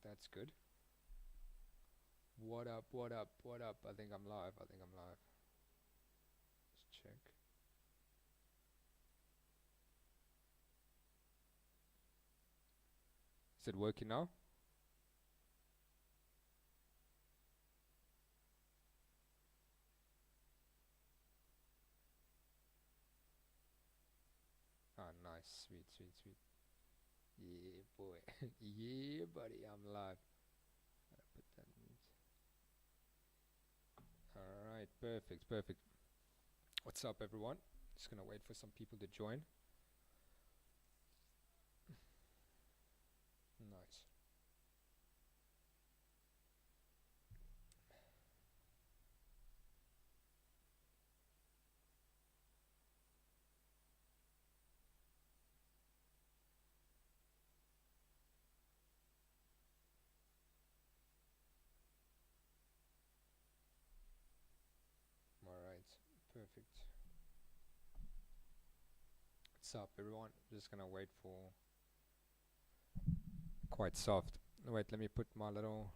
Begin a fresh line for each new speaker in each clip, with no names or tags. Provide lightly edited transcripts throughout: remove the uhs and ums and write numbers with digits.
that's good. What up, what up, what up? I think I'm live, I think I'm live. Let's check. Is it working now? Ah, nice, sweet, sweet, sweet. Yeah, boy. Yeah, buddy, I'm live. Gotta put that in. Alright, perfect, perfect. What's up, everyone? Just gonna wait for some people to join. Nice. Alright, perfect. What's up, everyone? Just gonna wait for... Quite soft. Wait, let me put my little...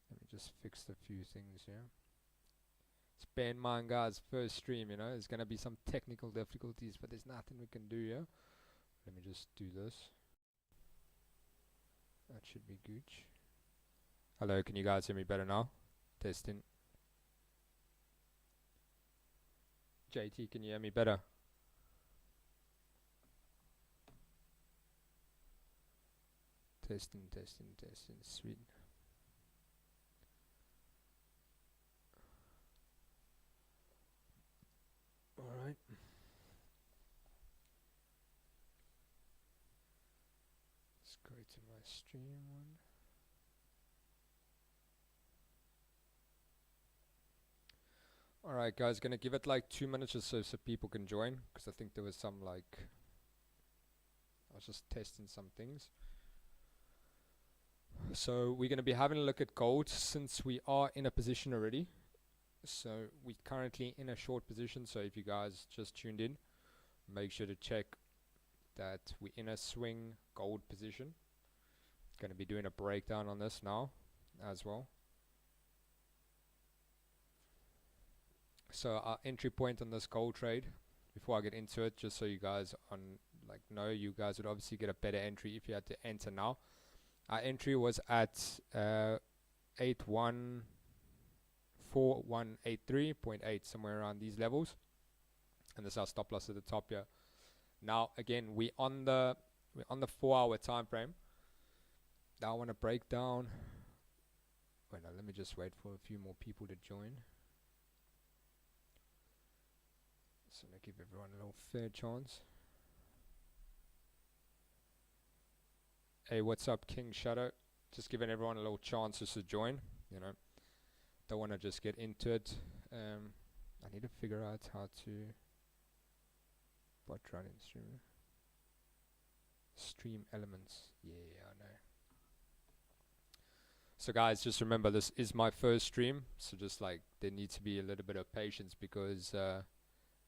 Let me just fix a few things here. Just bear in mind, guys, first stream, you know, there's gonna be some technical difficulties, but there's nothing we can do here. Let me just do this. That should be good. Hello, can you guys hear me better now? Testing. JT, can you hear me better? Testing, testing, testing. Sweet. Alright. Let's go to my stream one. Alright, guys, gonna give it like 2 minutes or so people can join, because I think there was some like... I was just testing some things. So we're going to be having a look at gold since we are in a position already. So we're currently in a short position. So if you guys just tuned in, make sure to check that we're in a swing gold position. Going to be doing a breakdown on this now as well. So our entry point on this gold trade, before I get into it, just so you guys know, you guys would obviously get a better entry if you had to enter now. Our entry was at 814183.8, somewhere around these levels, and this is our stop loss at the top here. Now again, we're on the 4-hour time frame. Now I want to break down. Wait, no, let me just wait for a few more people to join. So I'm gonna give everyone a little fair chance. Hey, what's up, King Shadow? Just giving everyone a little chance just to join, you know. Don't want to just get into it. I need to figure out how to... What running stream? Stream elements. Yeah, I know. So guys, just remember, this is my first stream. So just like, there needs to be a little bit of patience because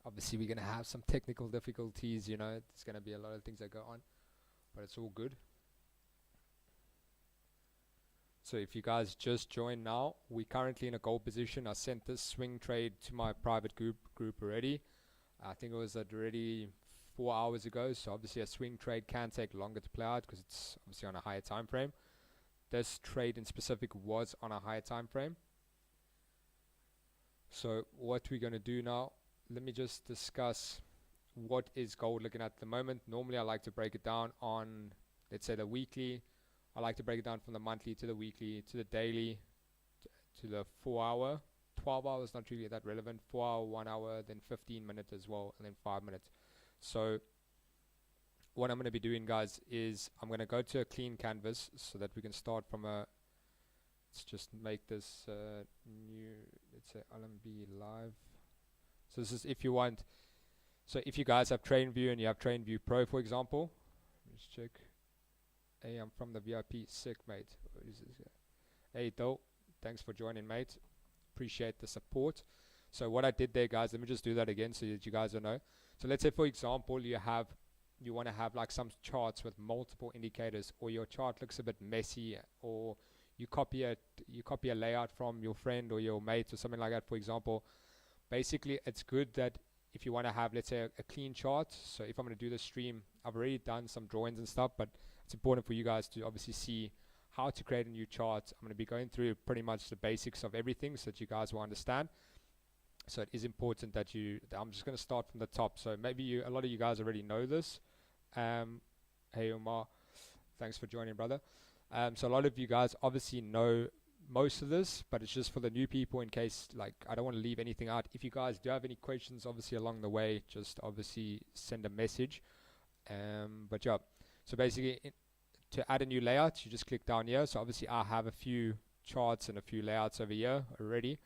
obviously we're going to have some technical difficulties, you know. There's going to be a lot of things that go on. But it's all good. So if you guys just joined now, we're currently in a gold position. I sent this swing trade to my private group already. I think it was already 4 hours ago. So obviously a swing trade can take longer to play out because it's obviously on a higher time frame. This trade in specific was on a higher time frame. So what we're going to do now, let me just discuss what is gold looking at the moment. Normally I like to break it down on, let's say, the weekly. I like to break it down from the monthly to the weekly to the daily to the 4 hour. 12 hours not really that relevant. 4 hour, 1 hour, then 15 minutes as well, and then 5 minutes. So what I'm going to be doing, guys, is I'm going to go to a clean canvas so that we can start from a... Let's just make this new, let's say LMB live. So this is if you want... So if you guys have TradingView and you have TradingView Pro, for example, let's check. Hey, I'm from the VIP. Sick, mate. What is this? Hey, though. Thanks for joining, mate. Appreciate the support. So what I did there, guys, let me just do that again so that you guys will know. So let's say, for example, you have you want to have like some charts with multiple indicators, or your chart looks a bit messy, or you copy a layout from your friend or your mate or something like that, for example. Basically, it's good that if you want to have, let's say, a clean chart. So if I'm going to do the stream, I've already done some drawings and stuff, but it's important for you guys to obviously see how to create a new chart. I'm going to be going through pretty much the basics of everything so that you guys will understand. So it is important that I'm just going to start from the top. So maybe a lot of you guys already know this. Hey Omar, thanks for joining, brother. So a lot of you guys obviously know most of this, but it's just for the new people in case, like, I don't want to leave anything out. If you guys do have any questions, obviously along the way, just obviously send a message. But yeah, so basically to add a new layout, you just click down here. So obviously I have a few charts and a few layouts over here already.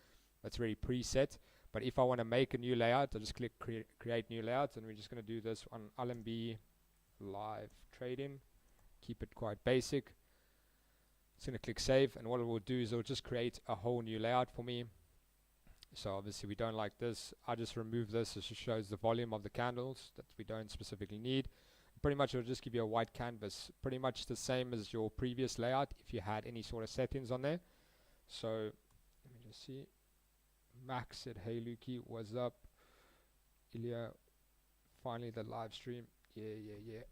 That's already preset. But if I want to make a new layout, I just click create new layout, and we're just going to do this on LMB live trading. Keep it quite basic. It's going to click save, and what it will do is it will just create a whole new layout for me. So obviously we don't like this. I just remove this. It just shows the volume of the candles that we don't specifically need. Pretty much it will just give you a white canvas, pretty much the same as your previous layout if you had any sort of settings on there. So let me just see. Max said, hey Lukey, what's up? Ilya, finally the live stream. Yeah.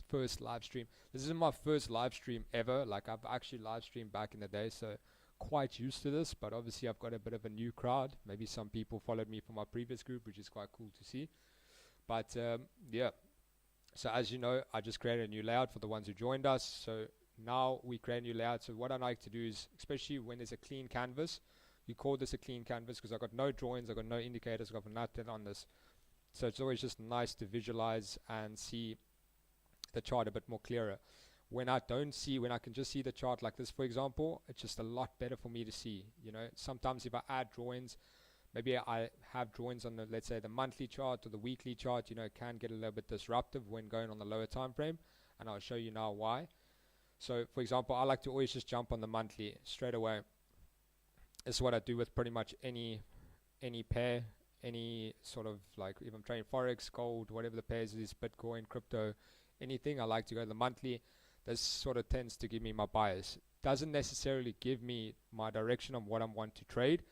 First live stream. This isn't my first live stream ever. Like, I've actually live streamed back in the day, so quite used to this, but obviously I've got a bit of a new crowd. Maybe some people followed me from my previous group, which is quite cool to see. But yeah, so as you know, I just created a new layout for the ones who joined us. So now we create a new layout. So what I like to do is, especially when there's a clean canvas, you call this a clean canvas because I've got no drawings, I've got no indicators, I've got nothing on this. So it's always just nice to visualize and see the chart a bit more clearer. When I can just see the chart like this, for example, it's just a lot better for me to see. You know, sometimes if I add drawings, maybe I have drawings on the, let's say, the monthly chart or the weekly chart, you know, it can get a little bit disruptive when going on the lower time frame, and I'll show you now why. So for example, I like to always just jump on the monthly straight away. This is what I do with pretty much any pair, any sort of, like, if I'm trading Forex, gold, whatever the pairs is, Bitcoin, crypto, anything, I like to go to the monthly. This sort of tends to give me my bias. Doesn't necessarily give me my direction on what I want to trade,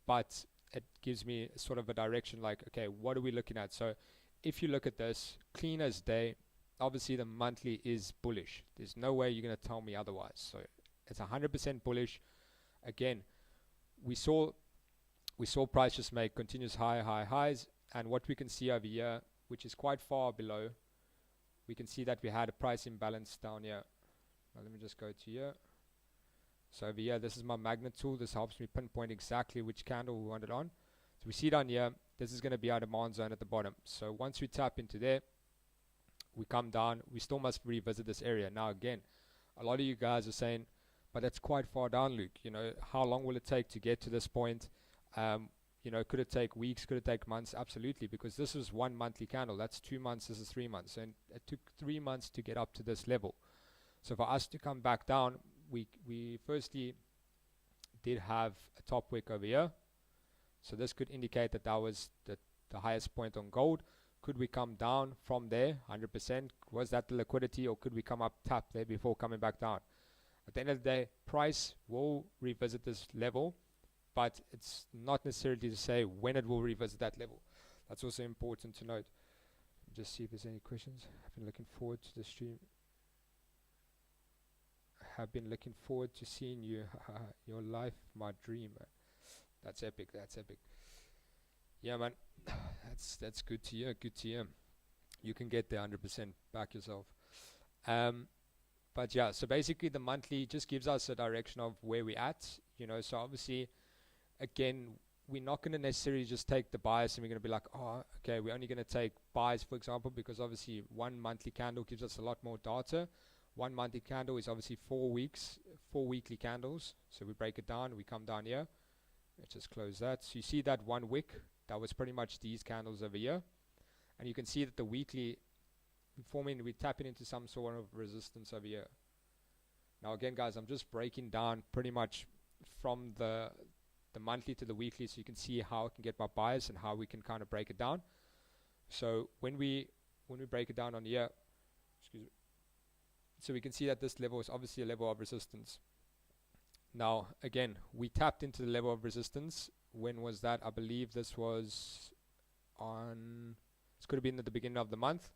but it gives me sort of a direction, like, okay, what are we looking at? So if you look at this, clean as day, obviously the monthly is bullish. There's no way you're going to tell me otherwise. So it's 100% bullish. Again, we saw price just make continuous highs, and what we can see over here, which is quite far below, we can see that we had a price imbalance down here. Now let me just go to here. So over here, this is my magnet tool. This helps me pinpoint exactly which candle we want it on. So we see down here, this is going to be our demand zone at the bottom. So once we tap into there, we come down, we still must revisit this area. Now again, a lot of you guys are saying, but that's quite far down, Luke. You know, how long will it take to get to this point? You know, could it take weeks? Could it take months? Absolutely, because this is one monthly candle. That's 2 months. This is 3 months. And it took 3 months to get up to this level. So for us to come back down, we firstly did have a top wick over here. So this could indicate that that was the highest point on gold. Could we come down from there 100%? Was that the liquidity, or could we come up, tap there before coming back down? At the end of the day, price will revisit this level, but it's not necessarily to say when it will revisit that level. That's also important to note. Just see if there's any questions. I've been looking forward to the stream. Have been looking forward to seeing you. Your life, my dream, man. That's epic. That's epic. Yeah, man. That's good to hear. Good to hear. You can get there 100%. Back yourself. But yeah, so basically the monthly just gives us a direction of where we're at. You know, so obviously, again, we're not going to necessarily just take the bias and we're going to be like, oh, okay, we're only going to take buys, for example, because obviously one monthly candle gives us a lot more data. One monthly candle is obviously 4 weeks, 4 weekly candles. So we break it down, we come down here. Let's just close that. So you see that one wick, that was pretty much these candles over here. And you can see that the weekly forming, we're tapping into some sort of resistance over here. Now again, guys, I'm just breaking down pretty much from the monthly to the weekly, so you can see how I can get my bias and how we can kind of break it down. So when we break it down on here, So we can see that this level is obviously a level of resistance. Now, again, we tapped into the level of resistance. When was that? I believe this was on, this could have been at the beginning of the month.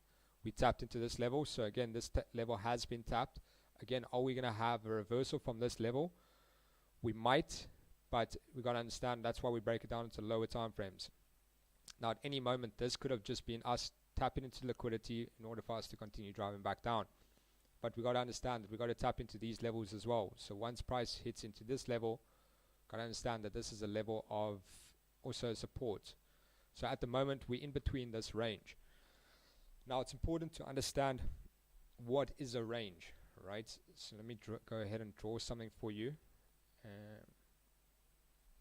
We tapped into this level. So again, this level has been tapped. Again, are we going to have a reversal from this level? We might, but we got to understand that's why we break it down into lower time frames. Now, at any moment, this could have just been us tapping into liquidity in order for us to continue driving back down. But we got to understand that we got to tap into these levels as well. So once price hits into this level, got to understand that this is a level of also support. So at the moment, we're in between this range. Now, it's important to understand what is a range, right? So let me go ahead and draw something for you. Let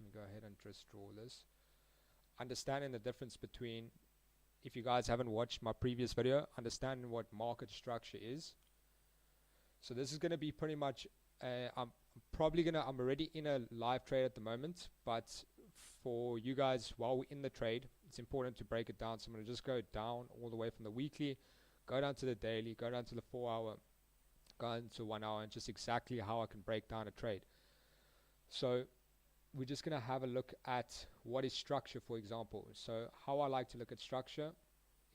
me go ahead and just draw this. Understanding the difference between, if you guys haven't watched my previous video, understanding what market structure is. So this is going to be pretty much, I'm already in a live trade at the moment, but for you guys, while we're in the trade, it's important to break it down. So I'm going to just go down all the way from the weekly, go down to the daily, go down to the 4 hour, go into 1 hour, and just exactly how I can break down a trade. So we're just going to have a look at what is structure, for example. So how I like to look at structure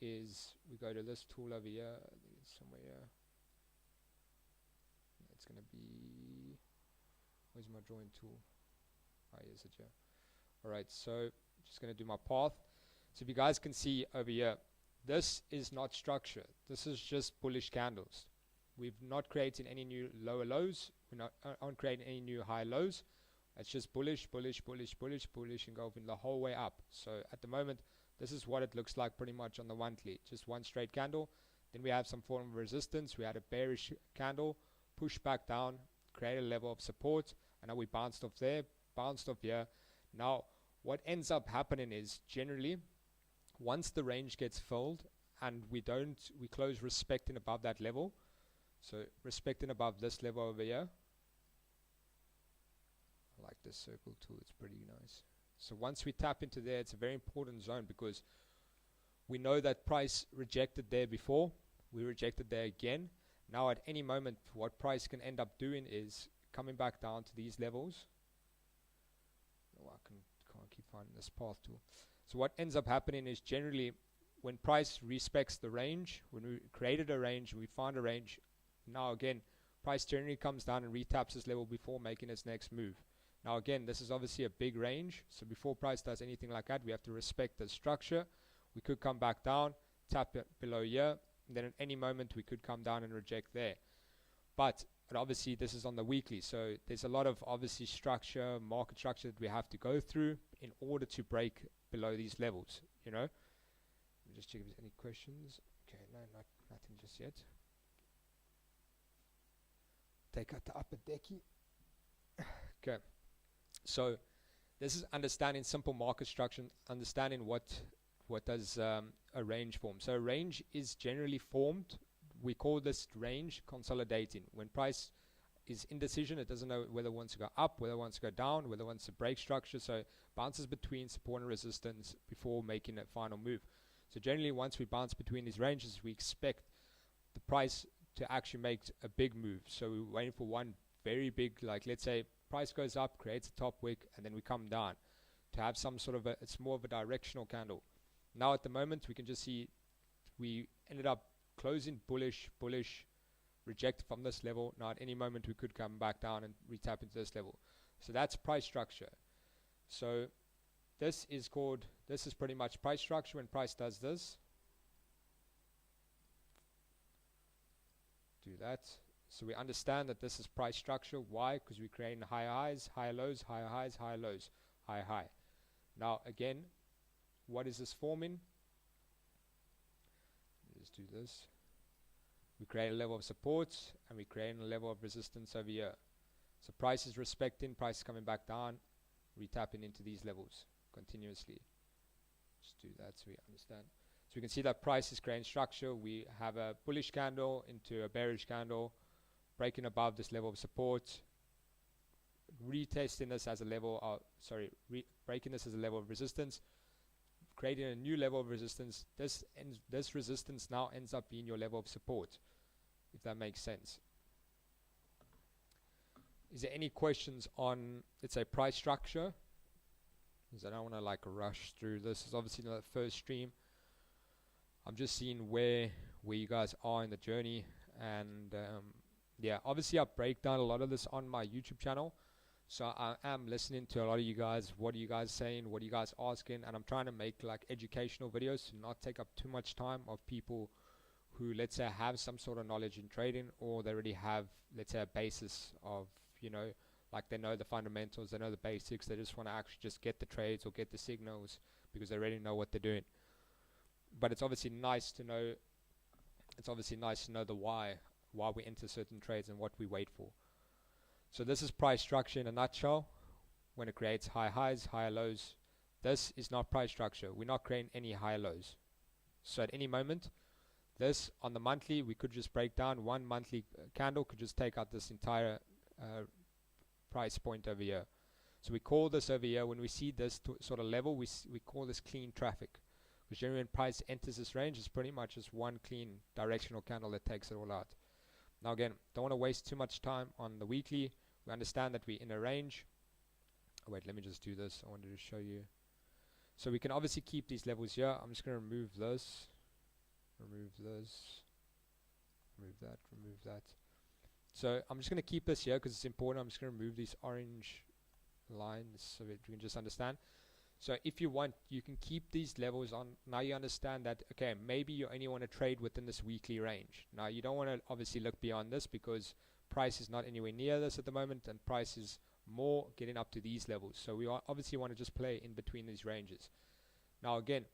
is, we go to this tool over here, I think it's somewhere here. It's going to be, where's my drawing tool? Oh, yes, it's here. Alright, so just going to do my path. So if you guys can see over here, this is not structure. This is just bullish candles. We've not created any new lower lows. We're not aren't creating any new high lows. It's just bullish, bullish, bullish, bullish, bullish, and going the whole way up. So at the moment, this is what it looks like pretty much on the monthly. Just one straight candle. Then we have some form of resistance. We had a bearish candle, push back down, create a level of support, and now we bounced off there, bounced off here. Now, what ends up happening is generally, once the range gets filled and we close respecting above that level. So respecting above this level over here. I like this circle tool, it's pretty nice. So once we tap into there, it's a very important zone because we know that price rejected there before, we rejected there again. Now at any moment, what price can end up doing is coming back down to these levels. Oh, I can't keep finding this path tool. So what ends up happening is generally when price respects the range, when we created a range, we find a range. Now again, price generally comes down and retaps this level before making its next move. Now again, this is obviously a big range. So before price does anything like that, we have to respect the structure. We could come back down, tap it below here, and then at any moment we could come down and reject there. But obviously this is on the weekly, so there's a lot of obviously structure, market structure that we have to go through in order to break below these levels, you know. Let me just check if there's any questions. Okay, no, nothing just yet. Take out the upper decky. Okay, so this is understanding simple market structure, understanding what does a range form. So a range is generally formed, we call this range consolidating. When price is indecision, it doesn't know whether it wants to go up, whether it wants to go down, whether it wants to break structure. So bounces between support and resistance before making a final move. So generally once we bounce between these ranges, we expect the price to actually make a big move. So we're waiting for one very big, like let's say price goes up, creates a top wick, and then we come down to have some sort of it's more of a directional candle. Now at the moment we can just see we ended up closing bullish, reject from this level. Now at any moment we could come back down and retap into this level. So that's price structure. So this is pretty much price structure when price does this. Do that. So we understand that this is price structure. Why? Because we're creating higher highs, higher lows, higher highs, higher lows, higher high. Now again, what is this forming? Let's do this. We create a level of support and we create a level of resistance over here. So price is respecting, price is coming back down, retapping into these levels continuously. Just do that so we understand. So we can see that price is creating structure. We have a bullish candle into a bearish candle, breaking above this level of support, retesting this as a level of, breaking this as a level of resistance, creating a new level of resistance. This resistance now ends up being your level of support, if that makes sense. Is there any questions on, let's say, price structure? Because I don't want to like rush through this. It's obviously not the first stream. I'm just seeing where you guys are in the journey, and yeah, obviously I break down a lot of this on my YouTube channel, so I am listening to a lot of you guys. What are you guys saying? What are you guys asking? And I'm trying to make like educational videos to not take up too much time of people who, let's say, have some sort of knowledge in trading, or they already have, let's say, a basis of, you know, like they know the fundamentals, they know the basics, they just want to actually just get the trades or get the signals because they already know what they're doing. But it's obviously nice to know, the why we enter certain trades and what we wait for. So this is price structure in a nutshell. When it creates high highs, higher lows, this is not price structure. We're not creating any high lows. So at any moment, this on the monthly, we could just break down one monthly candle, could just take out this entire price point over here. So we call this over here, when we see this sort of level, we call this clean traffic. Because generally when price enters this range, it's pretty much just one clean directional candle that takes it all out. Now again, don't want to waste too much time on the weekly. We understand that we're in a range. Oh, wait, let me just do this. I wanted to show you. So we can obviously keep these levels here. I'm just going to remove this. Remove this. Remove that. Remove that. So I'm just going to keep this here because it's important. I'm just going to remove these orange lines so that we can just understand. So if you want, you can keep these levels on. Now you understand that, okay, maybe you only want to trade within this weekly range. Now you don't want to obviously look beyond this because price is not anywhere near this at the moment, and price is more getting up to these levels. So we obviously want to just play in between these ranges. Now again,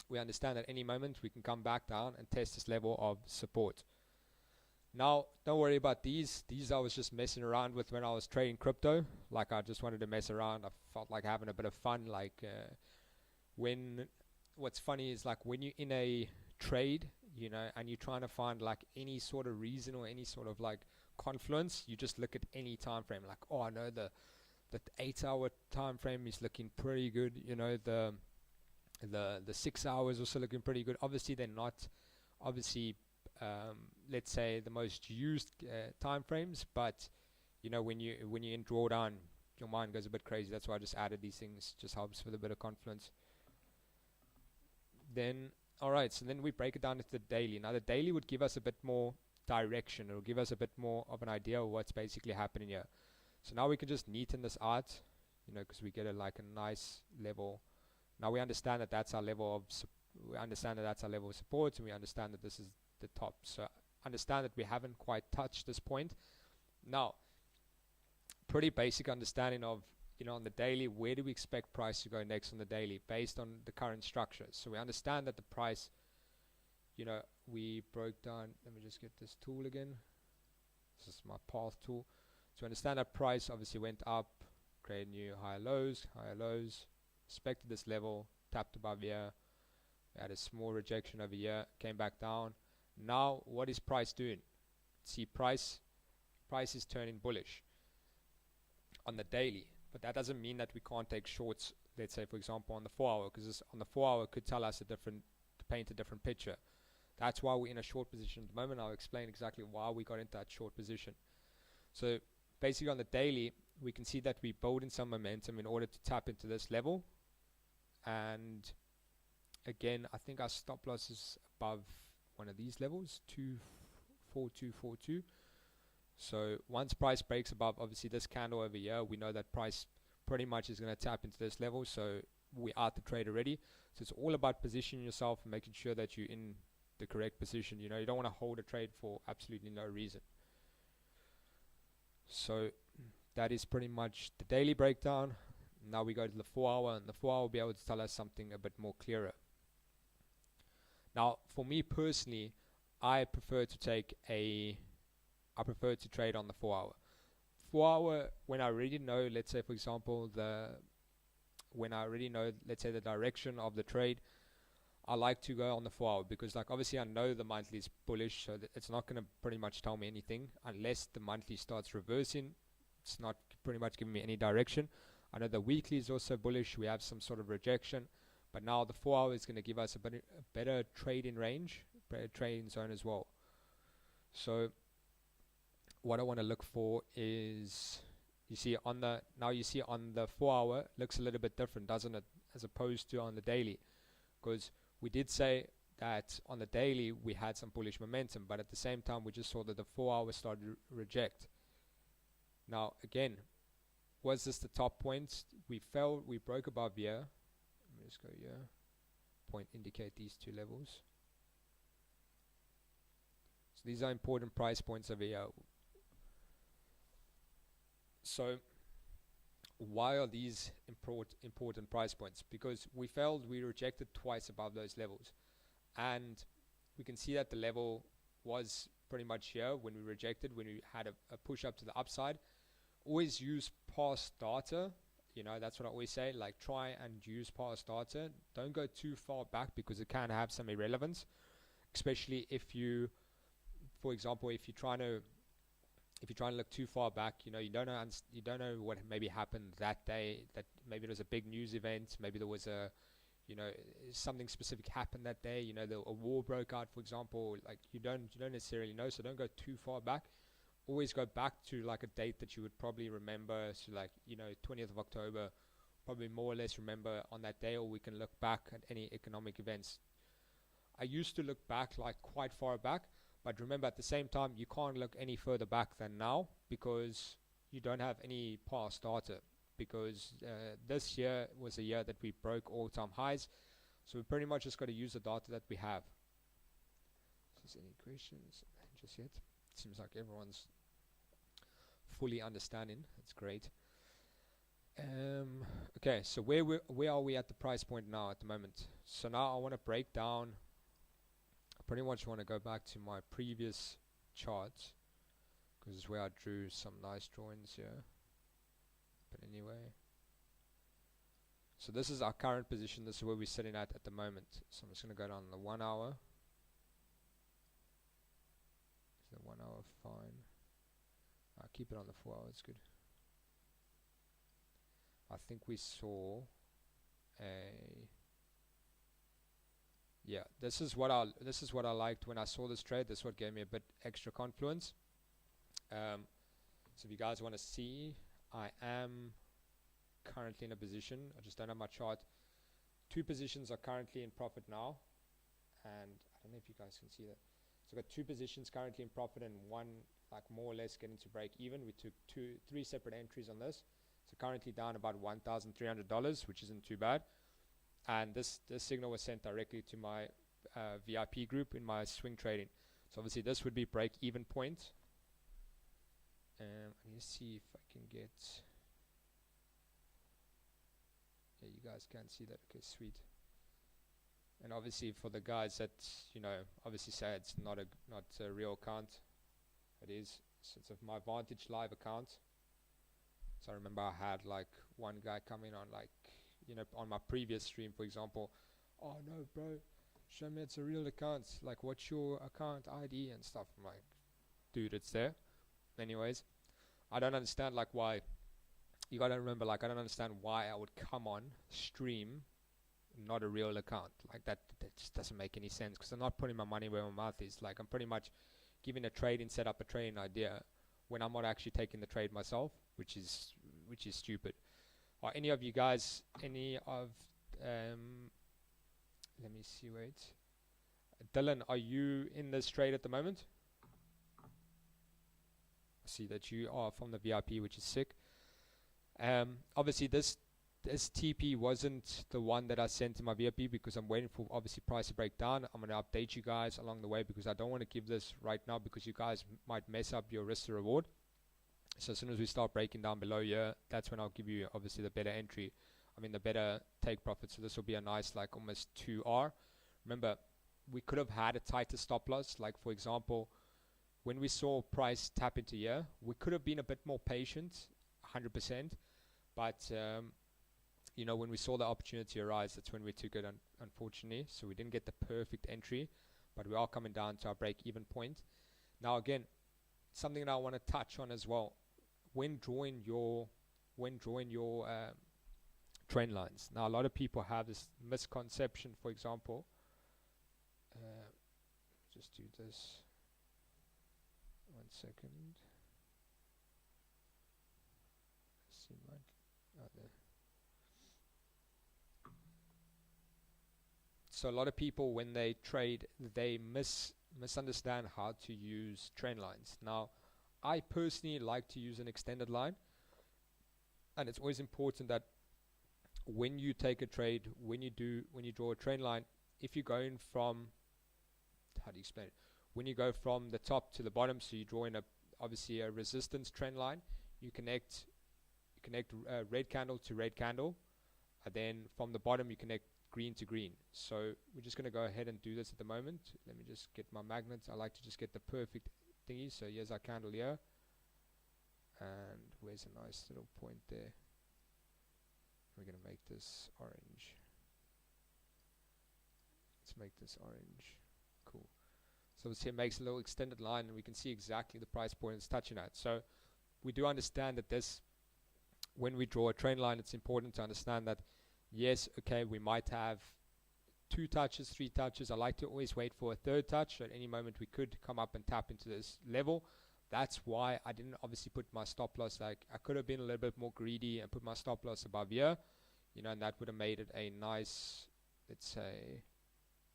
we understand at any moment we can come back down and test this level of support. Now, don't worry about these. These I was just messing around with when I was trading crypto. Like, I just wanted to mess around. I felt like having a bit of fun. Like, what's funny is, like, when you're in a trade, you know, and you're trying to find, like, any sort of reason or any sort of, like, confluence, you just look at any time frame. Like, oh, I know the 8-hour time frame is looking pretty good. You know, the 6 hours also looking pretty good. Obviously, they're not, obviously, let's say the most used time frames, but you know, when you're in drawdown, your mind goes a bit crazy. That's why I just added these things. Just helps with a bit of confluence. Then alright, so then we break it down into the daily. Now the daily would give us a bit more direction. It'll give us a bit more of an idea of what's basically happening here. So now we can just neaten this out, you know, because we get like a nice level. Now we understand that that's our level of support, and we understand that this is the top. So understand that we haven't quite touched this point. Now, pretty basic understanding of, you know, on the daily, where do we expect price to go next on the daily based on the current structure. So we understand that the price, you know, we broke down, let me just get this tool again. This is my path tool. So understand that price obviously went up, created new higher lows, respected this level, tapped above here, we had a small rejection over here, came back down. Now what is price doing? See, price is turning bullish on the daily, but that doesn't mean that we can't take shorts, let's say for example on the 4 hour, because on the 4 hour could tell us paint a different picture. That's why we're in a short position at the moment. I'll explain exactly why we got into that short position. So basically on the daily, we can see that we build in some momentum in order to tap into this level, and again, I think our stop loss is above one of these levels, 24242. So once price breaks above, obviously this candle over here, we know that price pretty much is going to tap into this level, so we're out the trade already. So it's all about positioning yourself and making sure that you're in the correct position. You know, you don't want to hold a trade for absolutely no reason. So that is pretty much the daily breakdown. Now we go to the 4 hour, and the 4 hour will be able to tell us something a bit more clearer. Now, for me personally, I prefer to trade on the 4 hour. 4 hour, when I already know, let's say for example, the direction of the trade, I like to go on the 4 hour, because like obviously I know the monthly is bullish, so that it's not going to pretty much tell me anything unless the monthly starts reversing. It's not pretty much giving me any direction. I know the weekly is also bullish. We have some sort of rejection, but now the 4 hour is going to give us a better trading range, better trading zone as well. So what I want to look for is, you see on the, now you see on the 4 hour looks a little bit different, doesn't it, as opposed to on the daily, because we did say that on the daily we had some bullish momentum, but at the same time we just saw that the 4 hour started to reject. Now again, was this the top point? We fell, we broke above here. Let me just go here, point indicate these two levels. So these are important price points over here. So why are these important price points? Because we failed, we rejected twice above those levels, and we can see that the level was pretty much here when we rejected, when we had a push up to the upside. Always use past data, you know, that's what I always say, like try and use past data. Don't go too far back because it can have some irrelevance, especially if you, for example, if you're trying to look too far back, you know, you don't know what maybe happened that day, that maybe there was a big news event, maybe there was a, you know, something specific happened that day, you know, a war broke out, for example. Like you don't necessarily know, so don't go too far back. Always go back to like a date that you would probably remember, so like, you know, 20th of October, probably more or less remember on that day, or we can look back at any economic events. I used to look back like quite far back, but remember at the same time you can't look any further back than now because you don't have any past data, because this year was a year that we broke all-time highs, so we pretty much just got to use the data that we have. Is there any questions just yet? It seems like everyone's fully understanding. That's great. Okay, so where are we at the price point now at the moment? So now I want to break down, I pretty much want to go back to my previous charts, because it's where I drew some nice drawings here. But anyway, so this is our current position, this is where we're sitting at the moment. So I'm just going to go down the 1 hour. Is the 1 hour fine? I'll keep it on the 4 hour, it's good. I think we saw a, yeah, this is what I liked when I saw this trade. This is what gave me a bit extra confluence. So if you guys want to see, I am currently in a position, I just don't have my chart. 2 positions are currently in profit now, and I don't know if you guys can see that. So I've got 2 positions currently in profit and one like more or less getting to break even. We took 3 separate entries on this. So currently down about $1,300, which isn't too bad. And this signal was sent directly to my VIP group in my swing trading. So obviously this would be break even point. I need to see if I can get, yeah, you guys can see that. Okay, sweet. And obviously for the guys that, you know, obviously say it's not a real account, it is. So it's my Vantage live account. So I remember I had like one guy come in on like, you know, on my previous stream, for example, oh no bro, show me it's a real account, like what's your account ID and stuff. I'm like, dude, it's there. Anyways, I don't understand like why, you gotta remember, like I don't understand why I would come on stream not a real account. Like that just doesn't make any sense, because I'm not putting my money where my mouth is. Like I'm pretty much giving a trade and set up a trading idea when I'm not actually taking the trade myself, which is stupid. Are any of you guys, any of let me see, wait, Dylan, are you in this trade at the moment? I see that you are from the VIP, which is sick. Obviously this TP wasn't the one that I sent to my VIP because I'm waiting for obviously price to break down. I'm going to update you guys along the way because I don't want to give this right now because you guys might mess up your risk to reward. So as soon as we start breaking down below here, that's when I'll give you obviously the better entry, I mean the better take profit. So this will be a nice like almost 2R. Remember, we could have had a tighter stop loss, like for example when we saw price tap into here, we could have been a bit more patient, 100%, but you know, when we saw the opportunity arise, that's when we took it, unfortunately. So we didn't get the perfect entry, but we are coming down to our break even point. Now again, something that I want to touch on as well, when drawing your trend lines. Now a lot of people have this misconception, for example, just do this 1 second. see mine. Oh, there. So a lot of people, when they trade, they misunderstand how to use trend lines. Now, I personally like to use an extended line, and it's always important that when you take a trade, when you draw a trend line, if you're going from, how do you explain it? When you go from the top to the bottom, so you draw in obviously a resistance trend line, you connect red candle to red candle, and then from the bottom you connect green to green. So we're just going to go ahead and do this at the moment. Let me just get my magnets. I like to just get the perfect thingy. So here's our candle here, and where's a nice little point there. We're going to make this orange. Let's make this orange. Cool. So this here makes a little extended line, and we can see exactly the price point it's touching at. So we do understand that this, when we draw a trend line, it's important to understand that, yes, okay, we might have 2 touches, 3 touches. I like to always wait for a 3rd touch. At any moment we could come up and tap into this level. That's why I didn't obviously put my stop loss. Like, I could have been a little bit more greedy and put my stop loss above here, you know, and that would have made it a nice, let's say,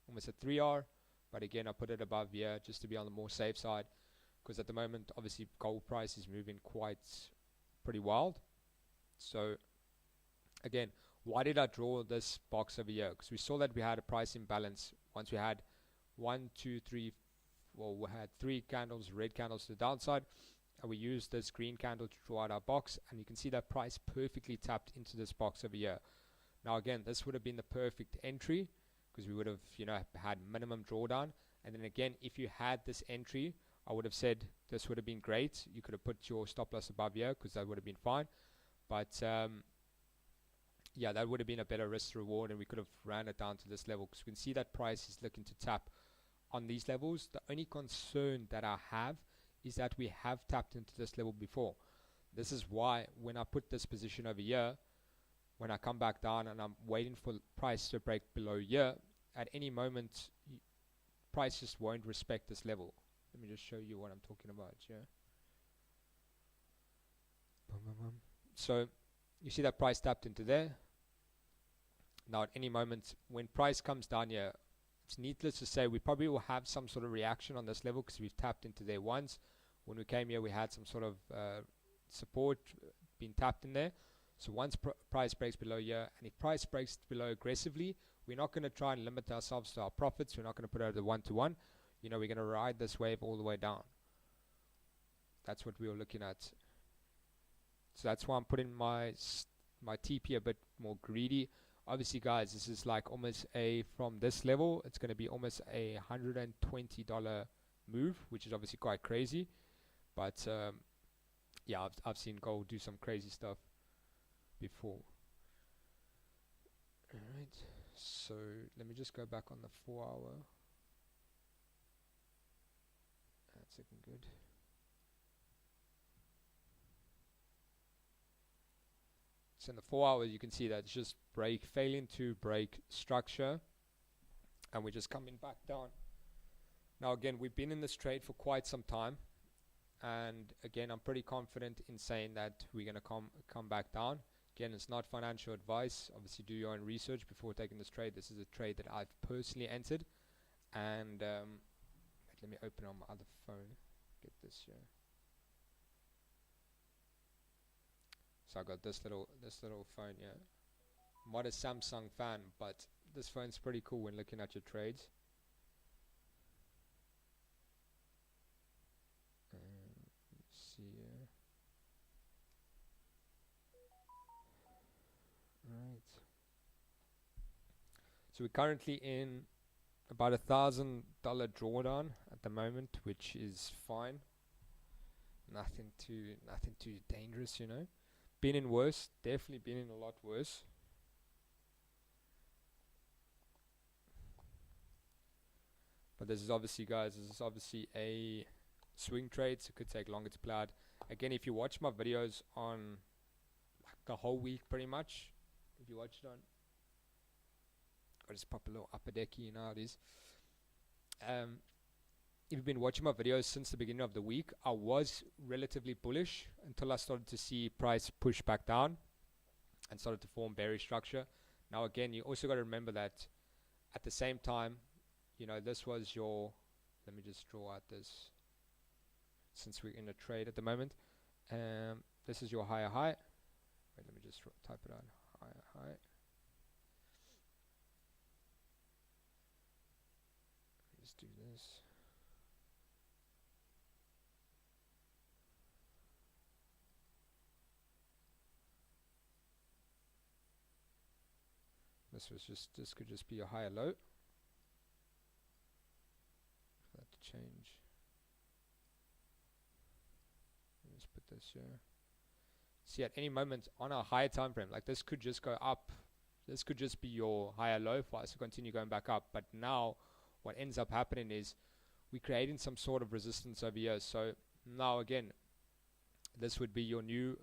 almost a 3R. But again, I put it above here just to be on the more safe side, because at the moment, obviously, gold price is moving pretty wild. So again, why did I draw this box over here? Because we saw that we had a price imbalance. Once we had 1, 2, 3, well, we had 3 candles, red candles to the downside, and we used this green candle to draw out our box, and you can see that price perfectly tapped into this box over here. Now again, this would have been the perfect entry, because we would have, you know, had minimum drawdown. And then again, if you had this entry, I would have said this would have been great. You could have put your stop loss above here, because that would have been fine. But yeah, that would have been a better risk to reward, and we could have ran it down to this level, because we can see that price is looking to tap on these levels. The only concern that I have is that we have tapped into this level before. This is why when I put this position over here, when I come back down and I'm waiting for price to break below here, at any moment price just won't respect this level. Let me just show you what I'm talking about. Yeah. So you see that price tapped into there. Now at any moment when price comes down here, it's needless to say we probably will have some sort of reaction on this level, because we've tapped into there once. When we came here, we had some sort of support being tapped in there. So once price breaks below here, and if price breaks below aggressively, we're not going to try and limit ourselves to our profits. We're not going to put out the 1-to-1. You know, we're going to ride this wave all the way down. That's what we were looking at. So that's why I'm putting my TP a bit more greedy. Obviously, guys, this is like almost from this level, it's going to be almost a $120 move, which is obviously quite crazy. But yeah, I've seen gold do some crazy stuff before. Alright, so let me just go back on the 4 hour. That's looking good. So in the 4 hours, you can see that it's just failing to break structure, and we're just coming back down. Now again, we've been in this trade for quite some time, and again, I'm pretty confident in saying that we're going to come back down. Again, it's not financial advice. Obviously, do your own research before taking this trade. This is a trade that I've personally entered, and let me open on my other phone. Get this here. So I got this little phone here. I'm not a Samsung fan, but this phone's pretty cool when looking at your trades. Let's see here. Right. So we're currently in about $1,000 drawdown at the moment, which is fine. Nothing too dangerous, you know. Been in worse, definitely been in a lot worse. But this is obviously, guys, this is obviously a swing trade, so it could take longer to play out. Again, if you watch my videos on like the whole week, pretty much, if you watch it on, I'll just pop a little upper decky, you know how it is. if you've been watching my videos since the beginning of the week, I was relatively bullish until I started to see price push back down and started to form bearish structure. Now again, you also got to remember that at the same time, you know, this was your, let me just draw out this, since we're in a trade at the moment. This is your higher high. Wait, let me just type it out. Higher high. Let's do this. This could just be a higher low. For that to change. Let's put this here. See, at any moment on a higher time frame, like this could just go up. This could just be your higher low for us to continue going back up. But now what ends up happening is we're creating some sort of resistance over here. So now again, this would be your new,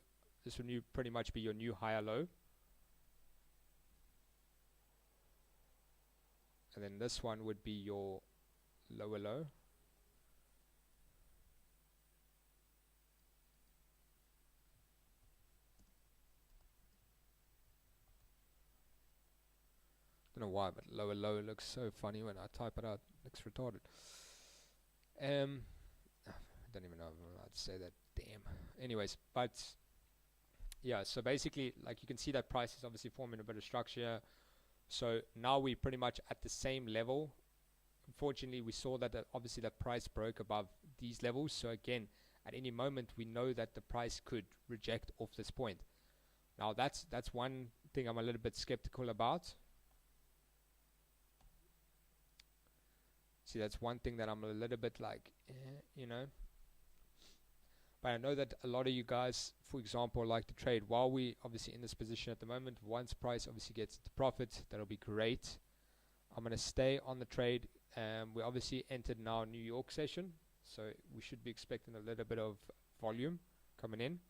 pretty much be your new higher low. And then this one would be your lower low. Don't know why, but lower low looks so funny when I type it out. It looks retarded. I don't even know if I'm allowed to say that. Damn. Anyways, but yeah, so basically, like you can see that price is obviously forming a bit of structure. So now we're pretty much at the same level. Unfortunately, we saw that obviously the price broke above these levels. So again, at any moment, we know that the price could reject off this point. Now that's one thing I'm a little bit skeptical about. See, that's one thing that I'm a little bit like, you know. But I know that a lot of you guys, for example, like to trade while we obviously in this position at the moment. Once price obviously gets to profit, that'll be great. I'm going to stay on the trade. We obviously entered now New York session, so we should be expecting a little bit of volume coming in.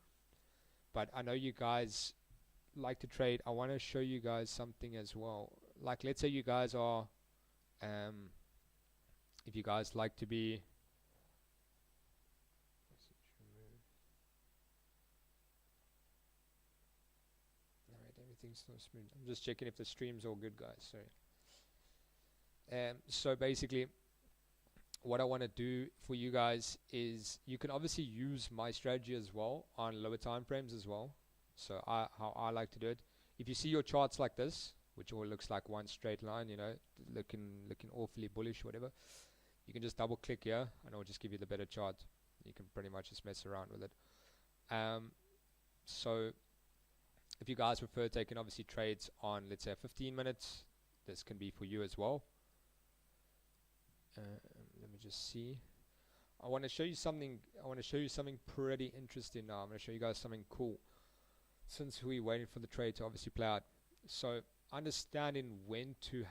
But I know you guys like to trade. I want to show you guys something as well. Like, let's say you guys are, if you guys like to be, everything's so smooth. I'm just checking if the stream's all good, guys. Sorry. So basically, what I want to do for you guys is you can obviously use my strategy as well on lower time frames as well. So how I like to do it. If you see your charts like this, which all looks like one straight line, you know, looking awfully bullish, whatever, you can just double click here, and I'll just give you the better chart. You can pretty much just mess around with it. So if you guys prefer taking obviously trades on, let's say 15 minutes, this can be for you as well. Let me just see. I want to show you something. I want to show you something pretty interesting now. I'm going to show you guys something cool. Since we're waiting for the trade to obviously play out, so understanding when can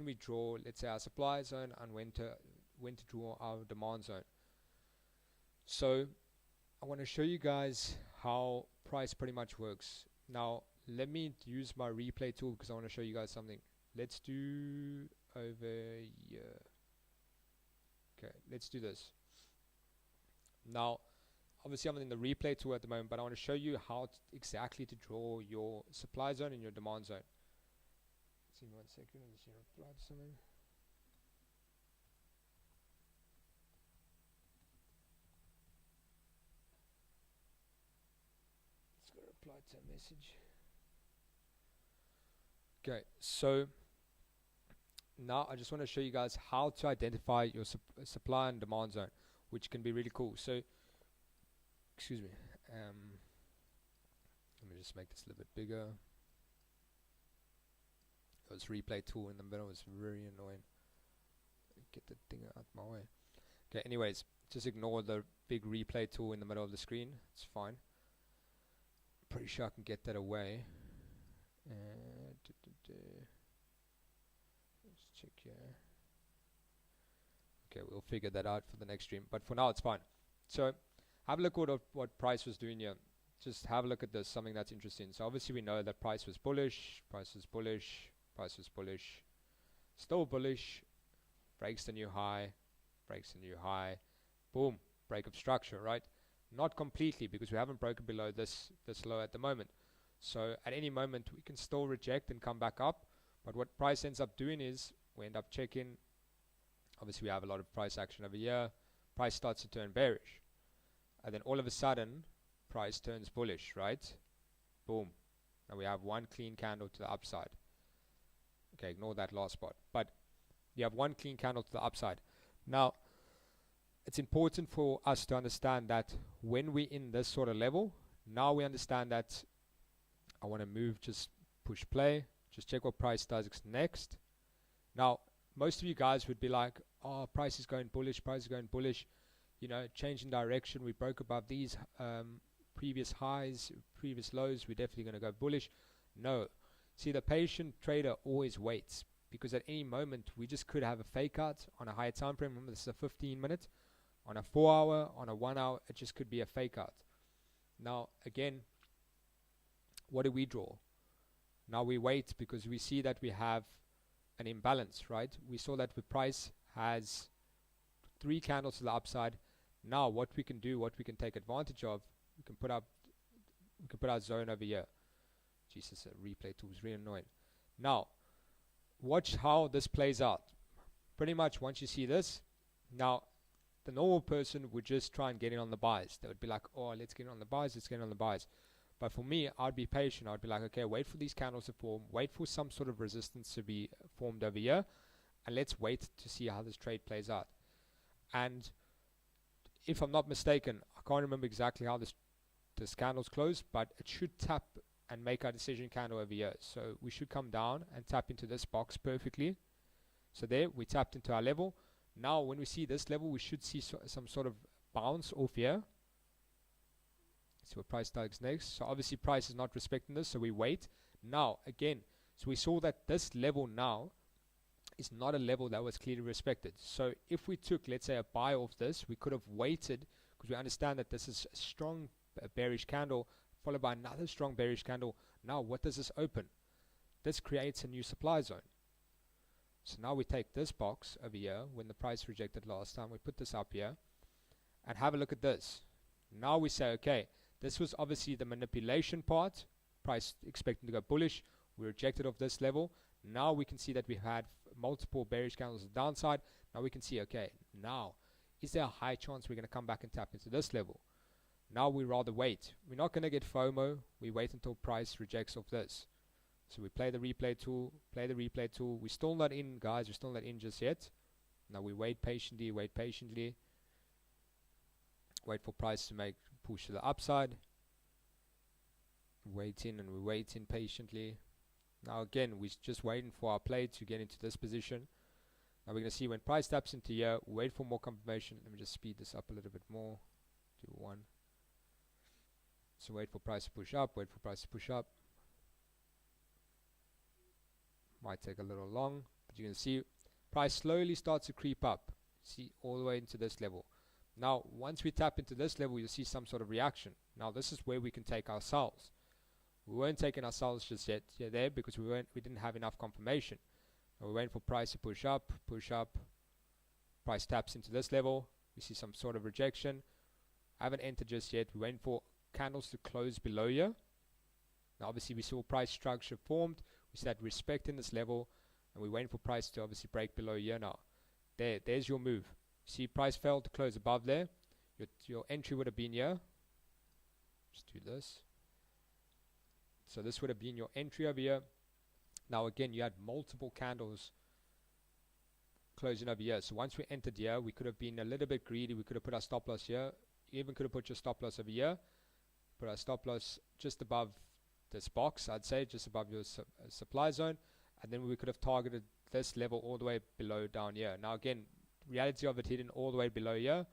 we draw, let's say, our supply zone, and when to draw our demand zone. So I want to show you guys how price pretty much works. Now let me use my replay tool because I want to show you guys something. Let's do over here. Okay, let's do this. Now obviously I'm in the replay tool at the moment, but I want to show you how exactly to draw your supply zone and your demand zone. Let's see, 1 second, I'm just going to reply to something. Reply to a message. Okay, so now I just want to show you guys how to identify your supply and demand zone, which can be really cool. So, excuse me, let me just make this a little bit bigger. This replay tool in the middle is very annoying. Get the thing out my way. Okay, anyways, just ignore the big replay tool in the middle of the screen. It's fine. Pretty sure I can get that away. Let's check here. Okay, we'll figure that out for the next stream, but for now it's fine. So have a look at what price was doing here. Just have a look at this, something that's interesting. So obviously we know that price was bullish, price was bullish, price was bullish, still bullish, breaks the new high, breaks the new high, boom, break of structure, right? Not completely, because we haven't broken below this low at the moment. So at any moment we can still reject and come back up, but what price ends up doing is we end up checking. Obviously we have a lot of price action over here. Price starts to turn bearish, and then all of a sudden price turns bullish, right? Boom. Now we have one clean candle to the upside. Okay, ignore that last part, but you have one clean candle to the upside. Now it's important for us to understand that when we're in this sort of level, now we understand that I want to move, just push play, just check what price does next. Now most of you guys would be like, oh, price is going bullish, price is going bullish, you know, changing direction, we broke above these previous highs, previous lows, we're definitely going to go bullish. No, see, the patient trader always waits, because at any moment we just could have a fake out on a higher time frame. Remember, this is a 15-minute, on a 4 hour, on a 1 hour, it just could be a fake out. Now again, what do we draw? Now we wait, because we see that we have an imbalance, right? We saw that the price has 3 candles to the upside. Now what we can do, what we can take advantage of, we can put our zone over here. Jesus, a replay tool is really annoying. Now watch how this plays out. Pretty much once you see this, now the normal person would just try and get in on the buys. They would be like, oh, let's get in on the buys, let's get in on the buys. But for me, I'd be patient. I'd be like, okay, wait for these candles to form, wait for some sort of resistance to be formed over here, and let's wait to see how this trade plays out. And if I'm not mistaken, I can't remember exactly how this candle's closed, but it should tap and make our decision candle over here. So we should come down and tap into this box perfectly. So there, we tapped into our level. Now when we see this level, we should see some sort of bounce off here. See what price does next. So obviously price is not respecting this, so we wait. Now again, so we saw that this level now is not a level that was clearly respected. So if we took, let's say, a buy off this, we could have waited, because we understand that this is a strong bearish candle followed by another strong bearish candle. Now what does this open? This creates a new supply zone. So now we take this box over here when the price rejected last time, we put this up here and have a look at this. Now we say, okay, this was obviously the manipulation part, price expecting to go bullish, we rejected off this level. Now we can see that we had multiple bearish candles on the downside. Now we can see, okay, now is there a high chance we're going to come back and tap into this level? Now we rather wait. We're not going to get FOMO. We wait until price rejects off this. So we play the replay tool, We're still not in, guys. We're still not in just yet. Now we wait patiently, wait for price to make push to the upside. Waiting and we're waiting patiently. Now again, we're just waiting for our play to get into this position. Now we're going to see when price taps into here, wait for more confirmation. Let me just speed this up a little bit more. Do 1. So wait for price to push up, Might take a little long, but you can see price slowly starts to creep up. See, all the way into this level. Now once we tap into this level, you'll see some sort of reaction. Now this is where we can take ourselves. We weren't taking ourselves just yet there, because we didn't have enough confirmation. Now we're waiting for price to push up. Price taps into this level, we see some sort of rejection. I haven't entered just yet. We're waiting for candles to close below here. Now obviously we saw price structure formed, we said respecting this level, and we're waiting for price to obviously break below here. Now there's your move. See, price failed to close above there. Your entry would have been here. Just do this. So this would have been your entry over here. Now again, you had multiple candles closing over here. So once we entered here, we could have been a little bit greedy. We could have put our stop loss here. You even could have put your stop loss over here. Put our stop loss just above this box, I'd say, just above your supply zone. And then we could have targeted this level all the way below down here. Now again, reality of it hitting all the way below here,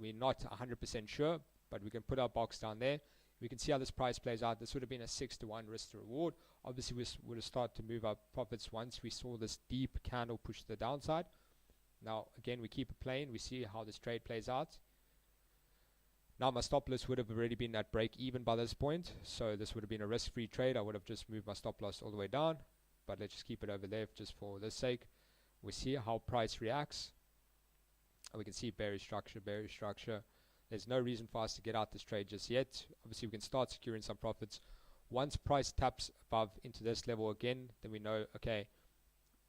we're not 100% sure, but we can put our box down there. We can see how this price plays out. This would have been a 6-to-1 risk to reward. Obviously we would have started to move our profits once we saw this deep candle push to the downside. Now again, we keep it playing, we see how this trade plays out. Now my stop loss would have already been at break even by this point, so this would have been a risk-free trade. I would have just moved my stop loss all the way down, but let's just keep it over there just for this sake. We see how price reacts, and we can see bearish structure, bearish structure. There's no reason for us to get out this trade just yet. Obviously we can start securing some profits. Once price taps above into this level again, then we know, okay,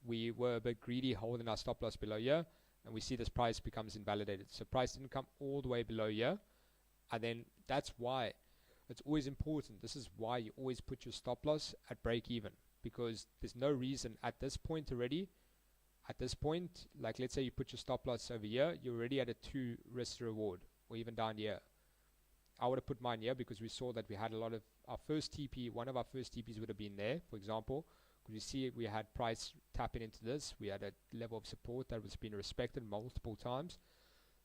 we were a bit greedy holding our stop loss below here, and we see this price becomes invalidated. So price didn't come all the way below here, and then that's why it's always important. This is why you always put your stop loss at break even, because there's no reason at this point already. At this point, like let's say you put your stop loss over here, you're already at a 2 risk to reward, or even down here. I would have put mine here because we saw that we had a lot of our first TP. One of our first TPs would have been there, for example. Because you see we had price tapping into this. We had a level of support that was being respected multiple times.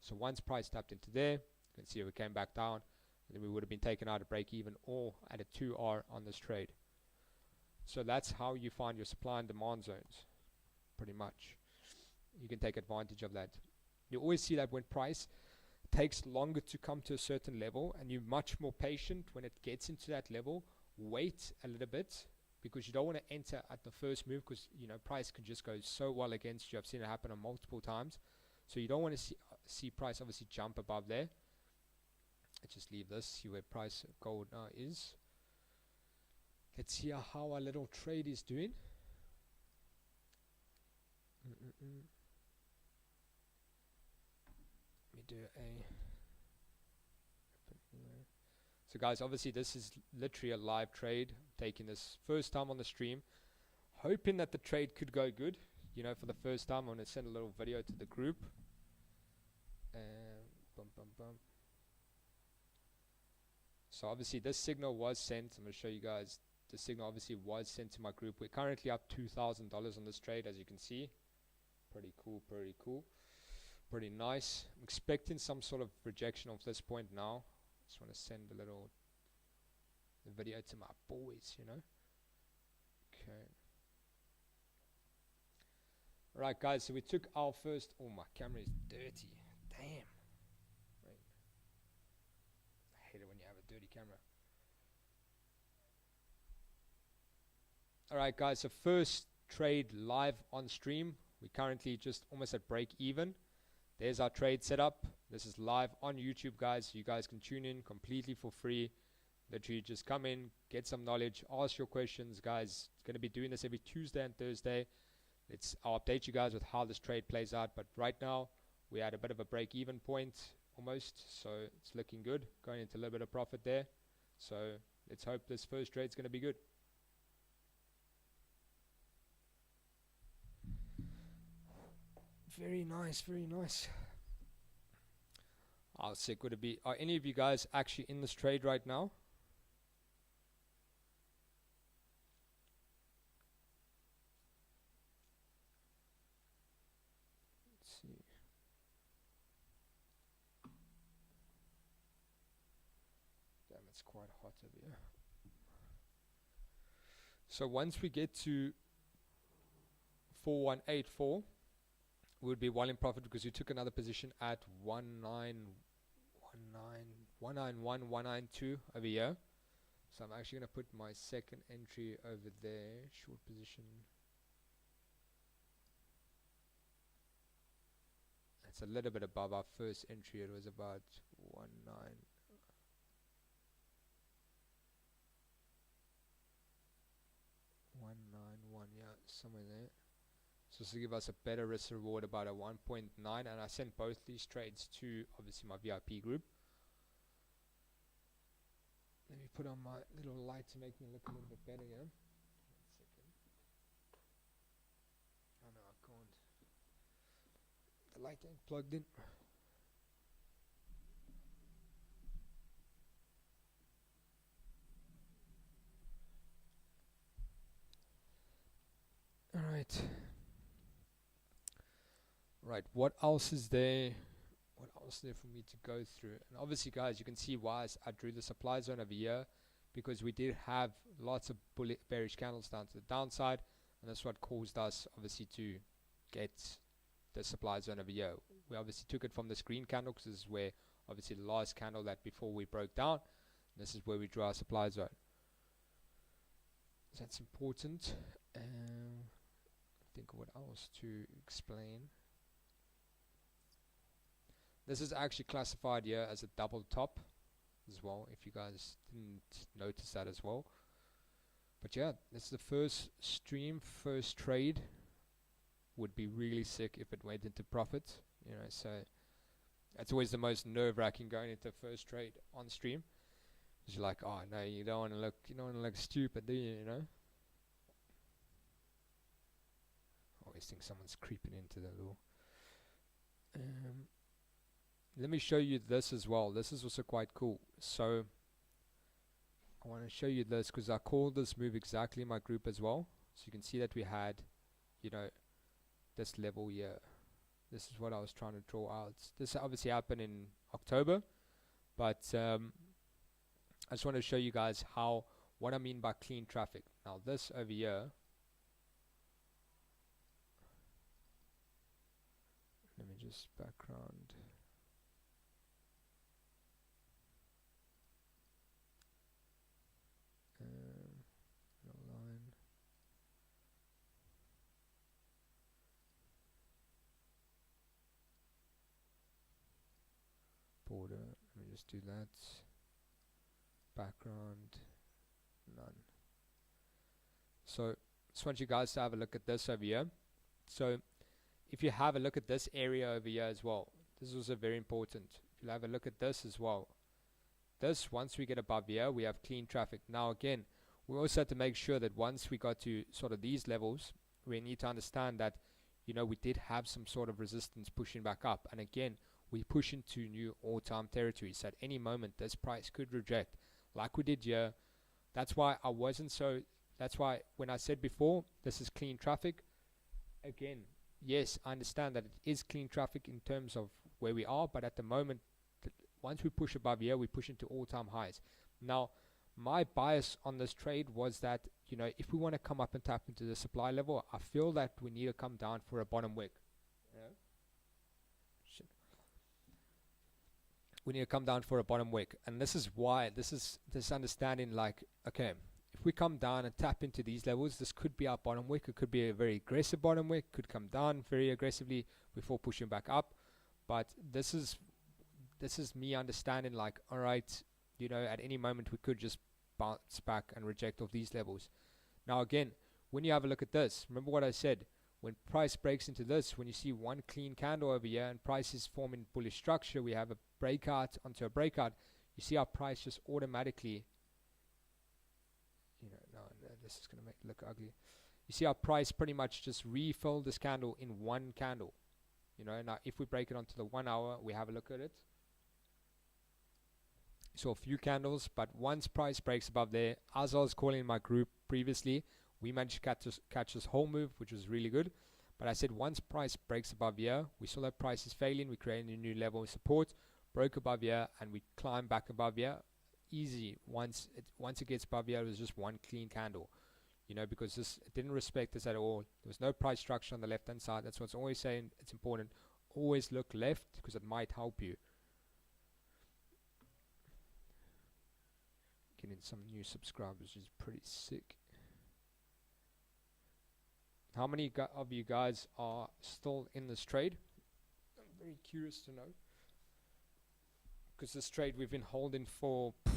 So once price tapped into there, you can see we came back down, and then we would have been taken out at break even or at a 2R on this trade. So that's how you find your supply and demand zones, pretty much. You can take advantage of that. You always see that when price takes longer to come to a certain level, and you're much more patient when it gets into that level, wait a little bit, because you don't want to enter at the first move, because you know price can just go so well against you. I've seen it happen on multiple times. So you don't want to see price obviously jump above there. Let's just leave this, see where price of gold now is. Let's see how our little trade is doing. Let me do a so guys, obviously this is literally a live trade. I'm taking this first time on the stream, hoping that the trade could go good. You know, for the first time I'm going to send a little video to the group, and so obviously this signal was sent. I'm going to show you guys. The signal obviously was sent to my group. We're currently up $2,000 on this trade, as you can see. Pretty cool, pretty cool, pretty nice. I'm expecting some sort of rejection off this point now. Just want to send a little video to my boys, you know. Okay. Alright guys, so we took our first, oh my camera is dirty, damn. Right. I hate it when you have a dirty camera. Alright guys, so first trade live on stream. We're currently just almost at break even. There's our trade setup. This is live on YouTube, guys. You guys can tune in completely for free. Literally just come in, get some knowledge, ask your questions, guys. Going to be doing this every Tuesday and Thursday. I'll update you guys with how this trade plays out. But right now, we're at a bit of a break-even point almost. So it's looking good. Going into a little bit of profit there. So let's hope this first trade's going to be good. Very nice, very nice. How sick would it be? Are any of you guys actually in this trade right now? Let's see. Damn, it's quite hot over here. So once we get to 4184, we would be well in profit, because we took another position at 19192 over here. So I'm actually going to put my second entry over there, short position. It's a little bit above our first entry. It was about 191, yeah, somewhere there. So this will give us a better risk reward, about a 1.9, and I sent both these trades to obviously my VIP group. Let me put on my little light to make me look a little bit better here. 1 second. Oh no, I can't. The light ain't plugged in. Alright. Right, what else is there? What else is there for me to go through? And obviously, guys, you can see why I drew the supply zone over here, because we did have lots of bearish candles down to the downside, and that's what caused us obviously to get the supply zone over here. We obviously took it from this green candle, because this is where obviously the last candle that before we broke down. This is where we drew our supply zone. So that's important. think of what else to explain. This is actually classified here as a double top as well, if you guys didn't notice that as well. But yeah, this is the first stream, first trade. Would be really sick if it went into profit, you know, so it's always the most nerve-wracking going into first trade on stream. Because you're like, oh no, you don't want to look stupid, do you, you know? Always think someone's creeping into the door. Let me show you this as well. This is also quite cool. So I want to show you this because I called this move exactly in my group as well. So you can see that we had, you know, this level here. This is what I was trying to draw out. This obviously happened in October, but I just want to show you guys what I mean by clean traffic. Now this over here, let me just background. Line. Border, let me just do that. Background, none. So just want you guys to have a look at this over here. So if you have a look at this area over here as well, this is also very important. If you have a look at this as well, this, once we get above here, we have clean traffic. Now again, we also have to make sure that once we got to sort of these levels, we need to understand that, you know, we did have some sort of resistance pushing back up. And again, we push into new all-time territory. So at any moment, this price could reject, like we did here. That's why I wasn't so, that's why when I said before, this is clean traffic. Again, yes, I understand that it is clean traffic in terms of where we are, but at the moment, once we push above here, we push into all-time highs. Now, my bias on this trade was that, you know, if we want to come up and tap into the supply level, I feel that we need to come down for a bottom wick. We need to come down for a bottom wick. And this is why, this understanding, like, okay, if we come down and tap into these levels, this could be our bottom wick. It could be a very aggressive bottom wick, could come down very aggressively before pushing back up. But this is me understanding, like, all right, you know, at any moment we could just bounce back and reject off these levels. Now again, when you have a look at this, remember what I said, when price breaks into this, when you see one clean candle over here and price is forming bullish structure, we have a breakout onto a breakout, you see our price just automatically, you know, no, this is going to make it look ugly. You see our price pretty much just refill this candle in one candle. You know, now if we break it onto the 1 hour, we have a look at it. So a few candles, but once price breaks above there, as I was calling my group previously, we managed to catch this whole move, which was really good. But I said once price breaks above here, we saw that price is failing, we created a new level of support, broke above here, and we climb back above here. Easy. Once it gets above here, it was just one clean candle. You know, because it didn't respect this at all. There was no price structure on the left hand side. That's what's always saying. It's important. Always look left because it might help you. Getting some new subscribers is pretty sick. How many of you guys are still in this trade? I'm very curious to know. Because this trade we've been holding for a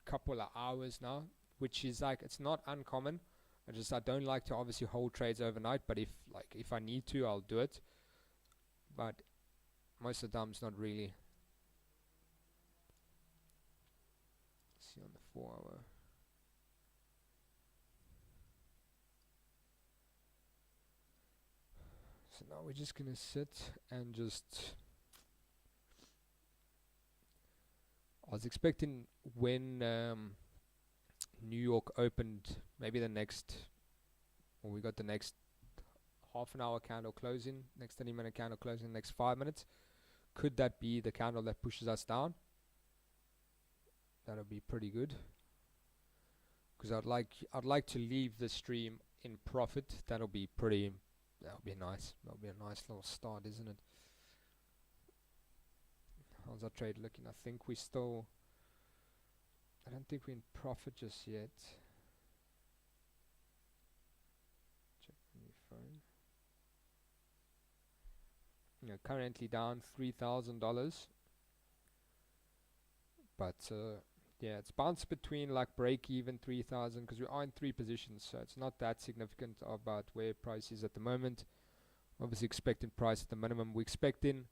couple of hours now, which is like, it's not uncommon. I don't like to obviously hold trades overnight, but if I need to, I'll do it. But most of the time, it's not really. Let's see on the 4 hour. So now we're just gonna sit and just. I was expecting when New York opened, maybe the next, or we got the next half an hour candle closing, next 30-minute candle closing, next 5 minutes. Could that be the candle that pushes us down? That'll be pretty good. Because I'd like to leave the stream in profit. That'll be nice. That'll be a nice little start, isn't it? How's our trade looking? I think I don't think we're in profit just yet. Check on your phone. currently down $3,000, but yeah, it's bounced between like break even 3,000 because we are in 3 positions, so it's not that significant about where price is at the moment. Obviously expecting price at the minimum. We're expecting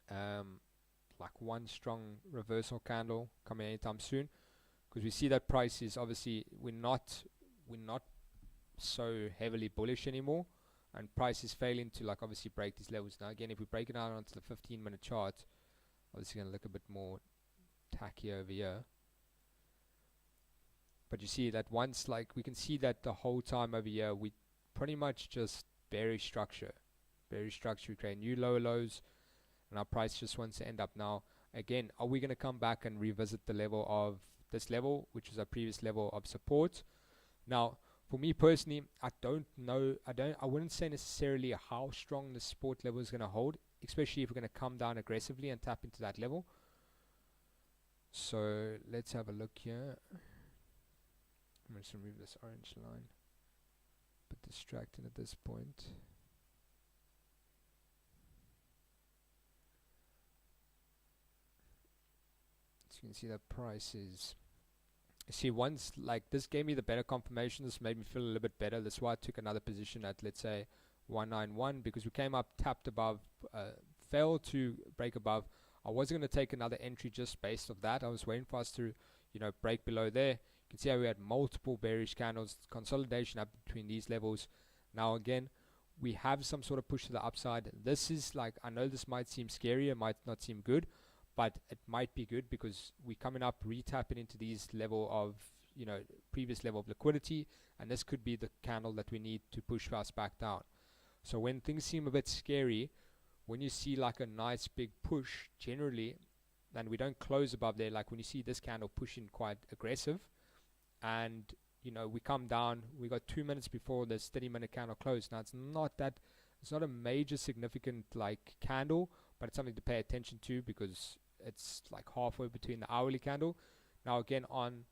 like one strong reversal candle coming anytime soon, because we see that price is obviously we're not so heavily bullish anymore, and price is failing to like obviously break these levels. Now again, if we break it out onto the 15-minute chart, obviously going to look a bit more tacky over here, but you see that once, like we can see that the whole time over here we pretty much just bearish structure, we create new lower lows, and our price just wants to end up. Now again, are we going to come back and revisit the level of this level, which was our previous level of support? Now for me personally, I don't know, I wouldn't say necessarily how strong the support level is going to hold, especially if we're going to come down aggressively and tap into that level. So let's have a look here. I'm going to remove this orange line, bit distracting at this point. So you can see that price is, see, once like this gave me the better confirmation, this made me feel a little bit better. That's why I took another position at, let's say, 191, because we came up, tapped above, failed to break above. I wasn't going to take another entry just based off that. I was waiting for us to, you know, break below there. You can see how we had multiple bearish candles, consolidation up between these levels. Now again, we have some sort of push to the upside. This is like, I know this might seem scary, it might not seem good, but it might be good because we're coming up, retapping into these level of, you know, previous level of liquidity, and this could be the candle that we need to push us back down. So when things seem a bit scary, when you see like a nice big push generally, and we don't close above there, like when you see this candle pushing quite aggressive, and you know we come down, we got 2 minutes before this 30-minute candle close. Now it's not a major significant like candle, but it's something to pay attention to because it's like halfway between the hourly candle. Now again, on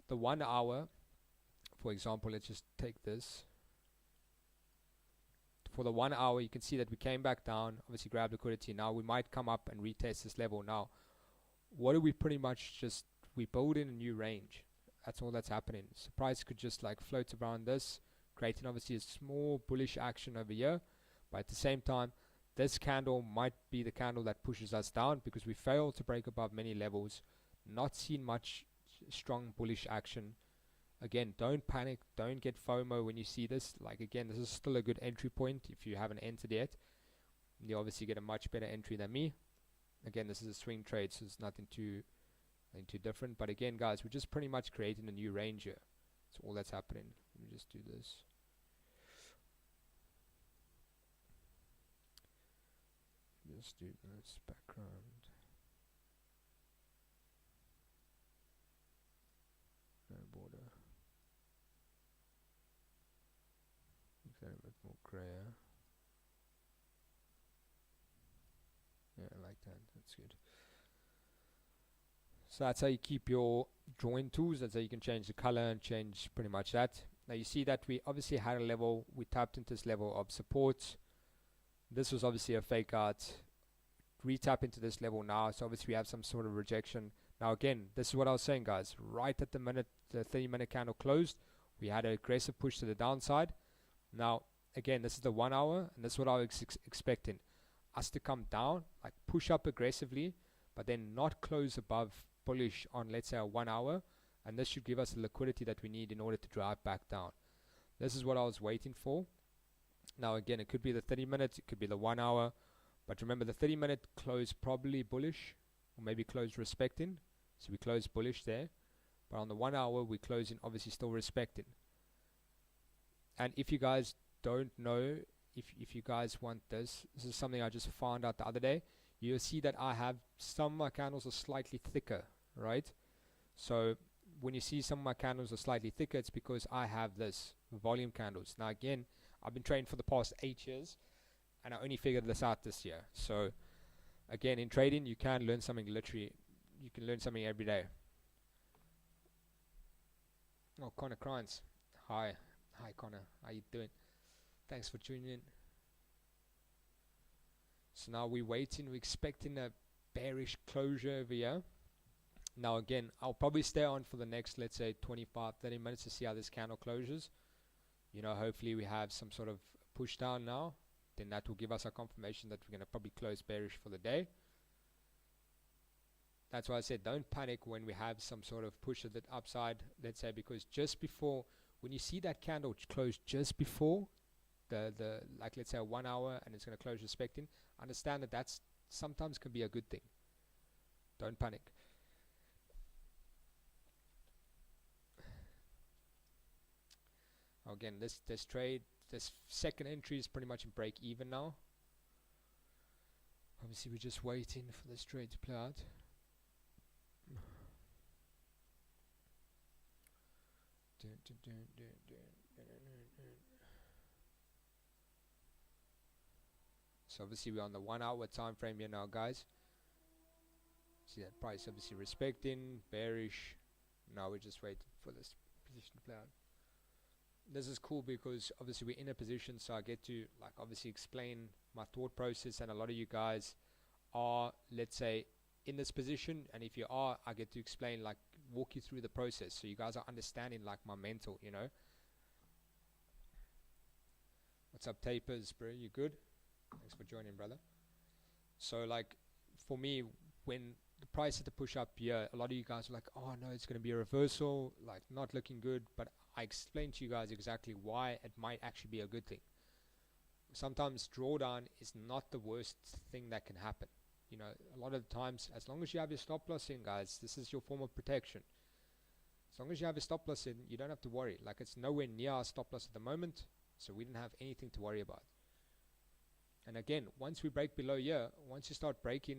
the 1 hour, for example, let's just take this. For the 1 hour, you can see that we came back down, obviously grabbed liquidity. Now we might come up and retest this level. Now what do we pretty much just, we build in a new range. That's all that's happening. So price could just like float around this, creating obviously a small bullish action over here, but at the same time this candle might be the candle that pushes us down because we failed to break above many levels, not seen much strong bullish action. Again, don't panic, don't get FOMO when you see this. Like again, this is still a good entry point if you haven't entered yet. You obviously get a much better entry than me. Again, this is a swing trade, so it's nothing too different. But again, guys, we're just pretty much creating a new range here. That's all that's happening. Let me just do this. Just do this background. No border. Make that a bit more grayer. Yeah, I like that. That's good. So that's how you keep your drawing tools. That's how you can change the color and change pretty much that. Now you see that we obviously had a level, we tapped into this level of support. This was obviously a fake out. Retap into this level now, so obviously we have some sort of rejection. Now again, this is what I was saying, guys. Right at the minute the 30-minute candle closed, we had an aggressive push to the downside. Now again, this is the 1 hour, and this is what I was expecting us to come down, like push up aggressively, but then not close above bullish on, let's say, a 1 hour, and this should give us the liquidity that we need in order to drive back down. This is what I was waiting for. Now again, it could be the 30 minutes, it could be the 1 hour, but remember the 30-minute close probably bullish, or maybe close respecting, so we close bullish there, but on the 1 hour we close in obviously still respecting. And if you guys don't know, if you guys want this is something I just found out the other day. You'll see that I have some of my candles are slightly thicker, right? So when you see some of my candles are slightly thicker, it's because I have this volume candles. Now again, I've been trading for the past 8 years, and I only figured this out this year. So again, in trading you can learn something, literally you can learn something every day. Oh, Connor Crines, hi Connor, how you doing? Thanks for tuning in. So now we're waiting, we're expecting a bearish closure over here. Now again, I'll probably stay on for the next, let's say 25-30 minutes to see how this candle closes. You know, hopefully we have some sort of push down now, then that will give us a confirmation that we're going to probably close bearish for the day. That's why I said don't panic when we have some sort of push at the upside, let's say, because just before, when you see that candle close just before the like let's say 1 hour and it's going to close respecting, understand that that's sometimes can be a good thing. Don't panic. Again, this trade, this second entry is pretty much in break even now. Obviously we're just waiting for this trade to play out. So obviously we're on the 1 hour time frame here now, guys. See that price obviously respecting, bearish. Now we're just waiting for this position to play out. This is cool because obviously we're in a position, so I get to like obviously explain my thought process, and a lot of you guys are, let's say, in this position, and if you are, I get to explain, like walk you through the process, so you guys are understanding like my mental, you know. What's up, Tapers, bro? You good? Thanks for joining, brother. So like for me, when the price had to push up here, a lot of you guys are like, oh no, it's going to be a reversal, like not looking good, but I explained to you guys exactly why it might actually be a good thing. Sometimes drawdown is not the worst thing that can happen. You know, a lot of the times, as long as you have your stop loss in, guys, this is your form of protection. As long as you have a stop loss in, you don't have to worry. Like, it's nowhere near our stop loss at the moment, so we didn't have anything to worry about. And again, once we break below here, once you start breaking,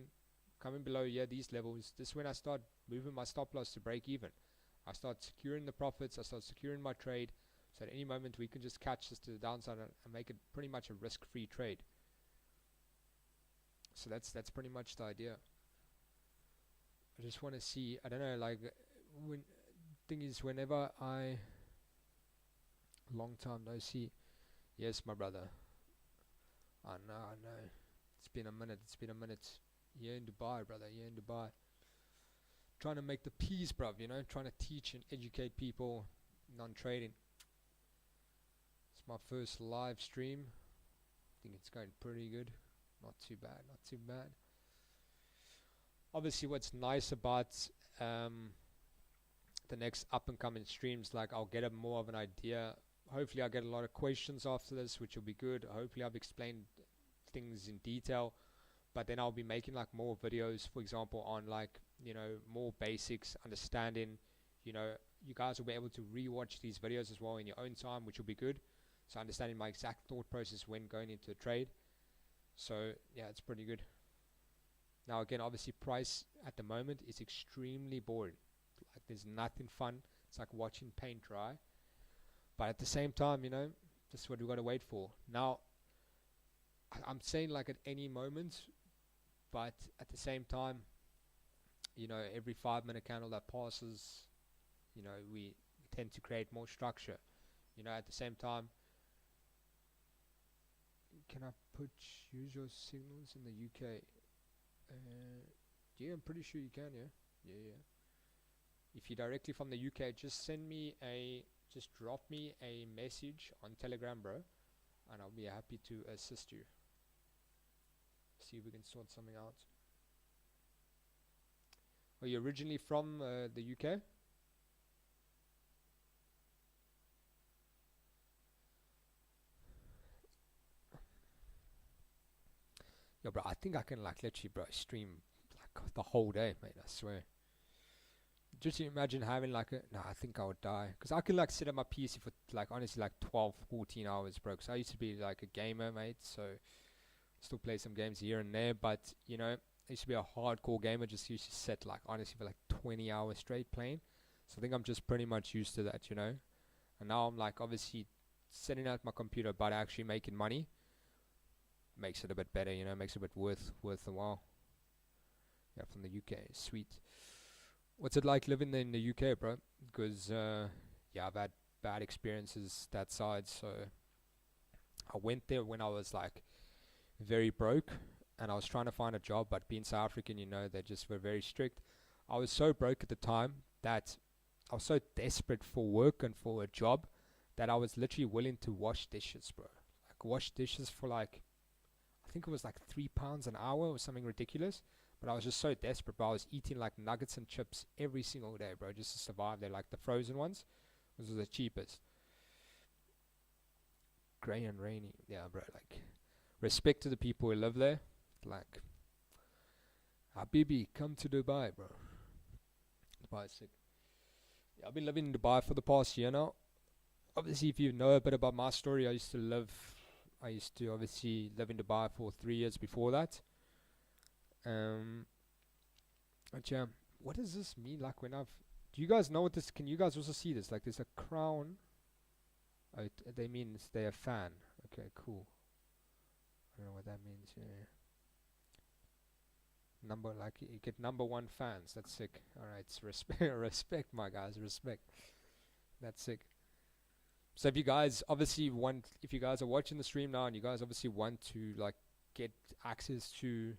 coming below here, these levels, this is when I start moving my stop loss to break even. I start securing the profits, I start securing my trade, so at any moment we can just catch this to the downside and make it pretty much a risk-free trade. So that's pretty much the idea. I just want to see, I don't know, like, when thing is, whenever I, long time no see. Yes, my brother. I know. It's been a minute. You're in Dubai, brother, you're in Dubai. Trying to make the peace, bruv, you know, trying to teach and educate people non-trading. It's my first live stream. I think it's going pretty good. Not too bad. Obviously, what's nice about the next up-and-coming streams, like I'll get a more of an idea. Hopefully, I'll get a lot of questions after this, which will be good. Hopefully, I've explained things in detail. But then I'll be making like more videos, for example, on like, you know, more basics, understanding, you know, you guys will be able to rewatch these videos as well in your own time, which will be good. So understanding my exact thought process when going into a trade. So yeah, it's pretty good. Now again, obviously price at the moment is extremely boring. Like there's nothing fun. It's like watching paint dry. But at the same time, you know, this is what we've got to wait for. Now, I'm saying like at any moment, but at the same time, you know, every 5-minute candle that passes, you know, we tend to create more structure. You know, at the same time, can I use your signals in the UK? Yeah, I'm pretty sure you can, yeah. If you're directly from the UK, just drop me a message on Telegram, bro, and I'll be happy to assist you. See if we can sort something out. Are you originally from the UK? Yo, bro, I think I can like literally, bro, stream like the whole day, mate. I swear. Just imagine having like I think I would die, because I could like sit at my PC for like honestly like 12-14 hours, bro. Because I used to be like a gamer, mate. So still play some games here and there, but you know, I used to be a hardcore gamer. Just used to sit like honestly for like 20 hours straight playing. So I think I'm just pretty much used to that, you know. And now I'm like obviously sitting at my computer, but actually making money makes it a bit better, you know. Makes it a bit worth the while. Yeah, from the UK, sweet. What's it like living in the UK, bro? Because yeah, I've had bad experiences that side. So I went there when I was like very broke, and I was trying to find a job, but being South African, you know, they just were very strict. I was so broke at the time that I was so desperate for work and for a job that I was literally willing to wash dishes, bro. Like wash dishes for like, I think it was like £3 an hour or something ridiculous. But I was just so desperate, bro. I was eating like nuggets and chips every single day, bro, just to survive. They're like the frozen ones. Those are the cheapest. Grey and rainy. Yeah, bro, like respect to the people who live there. Like, Habibi, come to Dubai, bro. Dubai is sick. Yeah, I've been living in Dubai for the past year now. Obviously, if you know a bit about my story, I used to obviously live in Dubai for 3 years before that. But yeah, what does this mean? Like when do you guys know what this? Can you guys also see this? Like there's a crown. Oh, they mean they're a fan. Okay, cool. I don't know what that means. Yeah. Like you get #1 fans. That's sick. All right, respect, my guys, respect. That's sick. So if you guys are watching the stream now and you guys obviously want to like get access to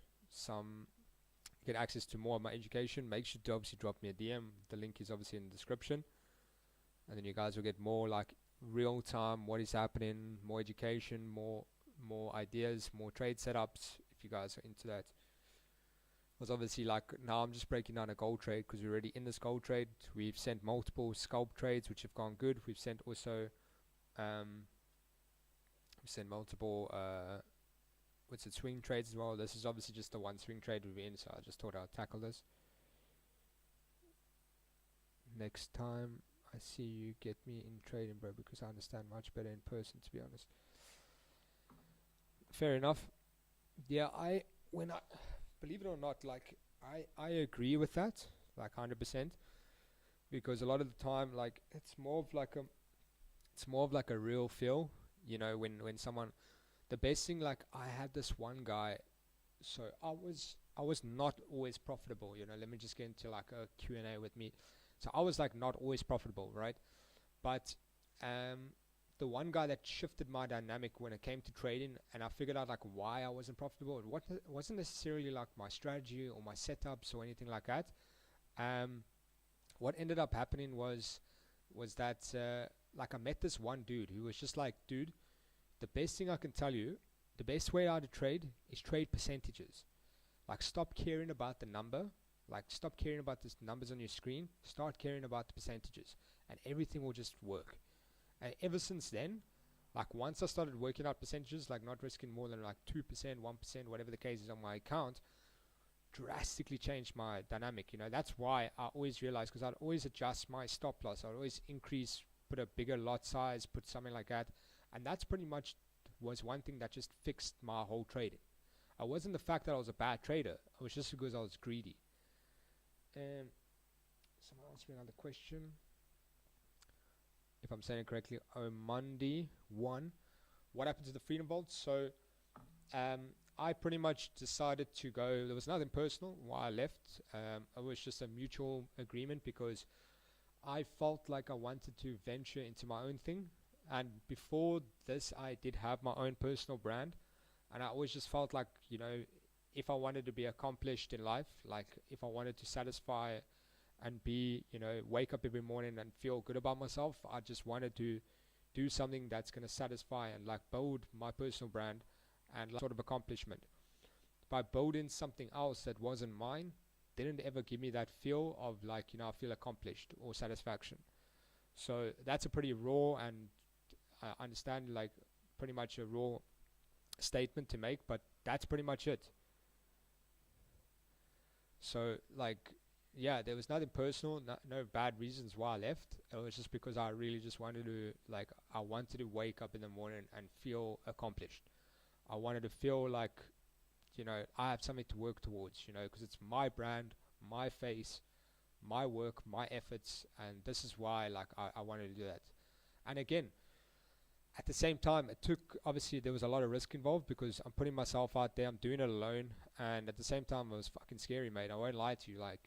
more of my education, make sure to obviously drop me a DM. The link is obviously in the description, and then you guys will get more like real time what is happening, more education, more ideas, more trade setups if you guys are into that. Because obviously, like now I'm just breaking down a gold trade because we're already in this gold trade. We've sent multiple scalp trades which have gone good. We've sent also multiple swing trades as well. This is obviously just the one swing trade we're in, so I just thought I'd tackle this. Next time I see you, get me in trading, bro, because I understand much better in person, to be honest. Fair enough. Yeah, believe it or not, like I agree with that, like 100%, because a lot of the time, like it's more of like a real feel, you know, when someone, the best thing, like I had this one guy, so I was not always profitable, you know. Let me just get into like a Q&A with me. So I was like not always profitable, right? But the one guy that shifted my dynamic when it came to trading, and I figured out like why I wasn't profitable. It wasn't necessarily like my strategy or my setups or anything like that. What ended up happening was that like I met this one dude who was just like, dude, the best thing I can tell you, the best way how to trade is trade percentages. Like stop caring about the number, like stop caring about the numbers on your screen, start caring about the percentages, and everything will just work. And ever since then, like once I started working out percentages, like not risking more than like 2%, 1%, whatever the case is on my account, drastically changed my dynamic. You know, that's why I always realized, because I'd always adjust my stop loss. I'd always increase, put a bigger lot size, put something like that. And that's pretty much was one thing that just fixed my whole trading. It wasn't the fact that I was a bad trader. It was just because I was greedy. Someone asked me another question. If I'm saying it correctly, Monday 1. What happened to the Freedom Vault? So I pretty much decided to go. There was nothing personal why I left. It was just a mutual agreement because I felt like I wanted to venture into my own thing. And before this, I did have my own personal brand. And I always just felt like, you know, if I wanted to be accomplished in life, like if I wanted to satisfy and be, you know, wake up every morning and feel good about myself, I just wanted to do something that's going to satisfy and like build my personal brand and like, sort of accomplishment. By building something else that wasn't mine, didn't ever give me that feel of like, you know, I feel accomplished or satisfaction. So that's a pretty raw, and I understand like pretty much a raw statement to make, but that's pretty much it. So like, yeah, there was nothing personal, no bad reasons why I left. It was just because I really just wanted to, like, I wanted to wake up in the morning and feel accomplished. I wanted to feel like, you know, I have something to work towards, you know, because it's my brand, my face, my work, my efforts, and this is why, like, I wanted to do that. And again, at the same time, it took, obviously there was a lot of risk involved because I'm putting myself out there, I'm doing it alone, and at the same time it was fucking scary, mate. I won't lie to you. Like,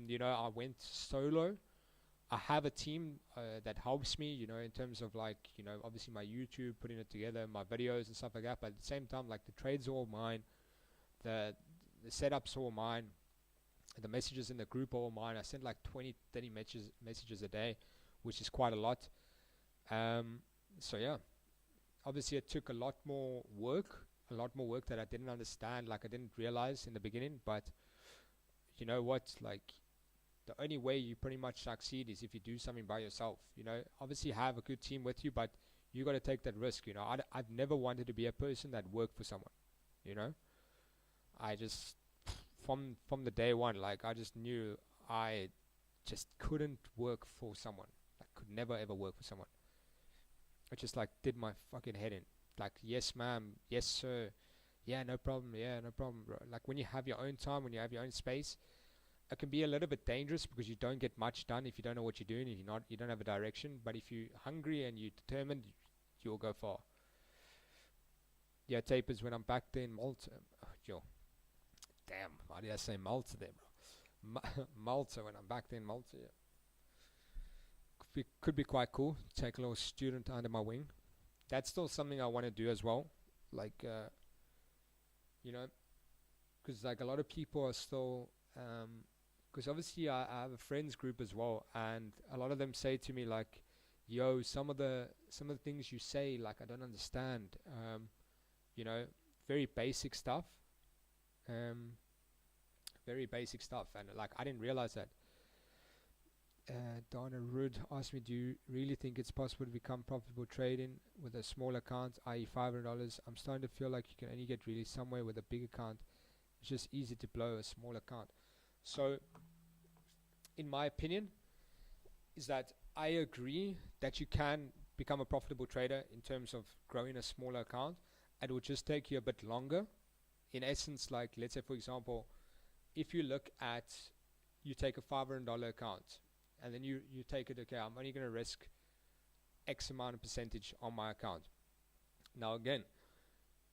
you know, I went solo. I have a team that helps me, you know, in terms of like, you know, obviously my YouTube, putting it together, my videos and stuff like that, but at the same time, like, the trades are all mine, the setups are all mine. The messages in the group are all mine. I send like 20-30 messages a day, which is quite a lot. So yeah, obviously it took a lot more work that I didn't understand, like I didn't realize in the beginning. But you know what, like the only way you pretty much succeed is if you do something by yourself. You know, obviously have a good team with you, but you got to take that risk. You know, I've never wanted to be a person that worked for someone. You know, I just from the day one, like I just knew I just couldn't work for someone. I could never ever work for someone. I just like did my fucking head in. Like, yes ma'am, yes sir, yeah, no problem, bro. Like when you have your own time, when you have your own space, it can be a little bit dangerous because you don't get much done if you don't know what you're doing and you don't have a direction. But if you're hungry and you're determined, you'll go far. Yeah, tapers when I'm back there in Malta. Yo, damn, why did I say Malta there, bro? Malta when I'm back there in Malta. Yeah, could be quite cool. Take a little student under my wing. That's still something I want to do as well. Like, you know, because like a lot of people are still, because obviously I have a friends group as well, and a lot of them say to me like, yo, some of the things you say, like I don't understand. You know, very basic stuff. Very basic stuff, and like I didn't realize that. Donna Rudd asked me, do you really think it's possible to become profitable trading with a small account, i.e. $500? I'm starting to feel like you can only get really somewhere with a big account. It's just easy to blow a small account. So in my opinion is that I agree that you can become a profitable trader in terms of growing a smaller account. It will just take you a bit longer. In essence, like let's say for example, if you look at, you take a $500 account and then you take it, okay, I'm only going to risk X amount of percentage on my account. Now again,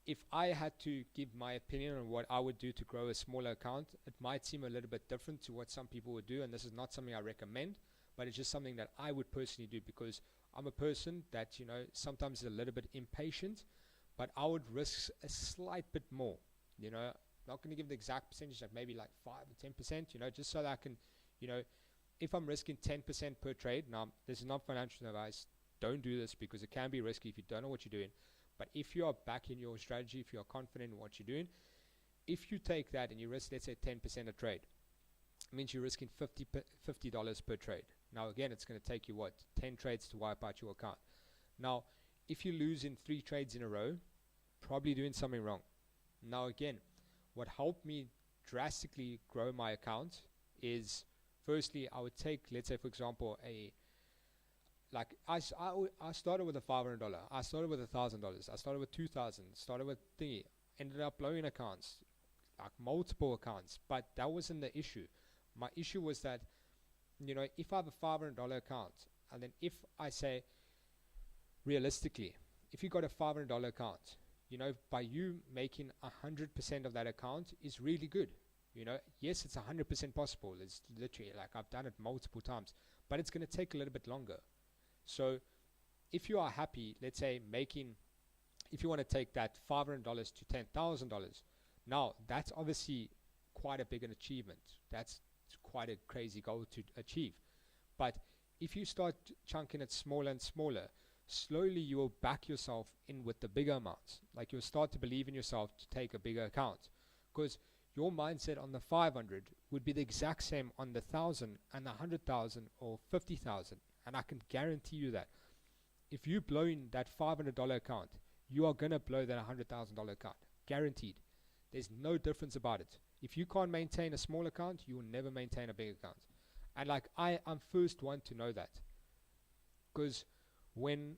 if I had to give my opinion on what I would do to grow a smaller account, it might seem a little bit different to what some people would do, and this is not something I recommend, but it's just something that I would personally do because I'm a person that, you know, sometimes is a little bit impatient, but I would risk a slight bit more, you know, not going to give the exact percentage, like maybe like 5 or 10%, you know, just so that I can, you know, if I'm risking 10% per trade, now this is not financial advice, don't do this because it can be risky if you don't know what you're doing. But if you are back in your strategy, if you are confident in what you're doing, if you take that and you risk, let's say 10% a trade, it means you're risking $50 per trade. Now again, it's going to take you what, 10 trades to wipe out your account. Now, if you lose in 3 trades in a row, probably doing something wrong. Now again, what helped me drastically grow my account is, firstly, I would take, let's say for example, like I started with a $500, I started with $1,000, I started with 2,000, started with thingy, ended up blowing accounts, like multiple accounts, but that wasn't the issue. My issue was that, you know, if I have a $500 account, and then if I say, realistically, if you got a $500 account, you know, by you making 100% of that account is really good. You know, yes, it's 100% possible. It's literally like I've done it multiple times, but it's going to take a little bit longer. So if you are happy, let's say making, if you want to take that $500 to $10,000, now that's obviously quite a big an achievement. That's quite a crazy goal to achieve. But if you start chunking it smaller and smaller, slowly you will back yourself in with the bigger amounts. Like you'll start to believe in yourself to take a bigger account, because your mindset on the 500 would be the exact same on the 1,000 and the 100,000 or 50,000. And I can guarantee you that if you blow in that $500 account, you are going to blow that $100,000 account. Guaranteed. There's no difference about it. If you can't maintain a small account, you will never maintain a big account. And like I'm first one to know that. Because when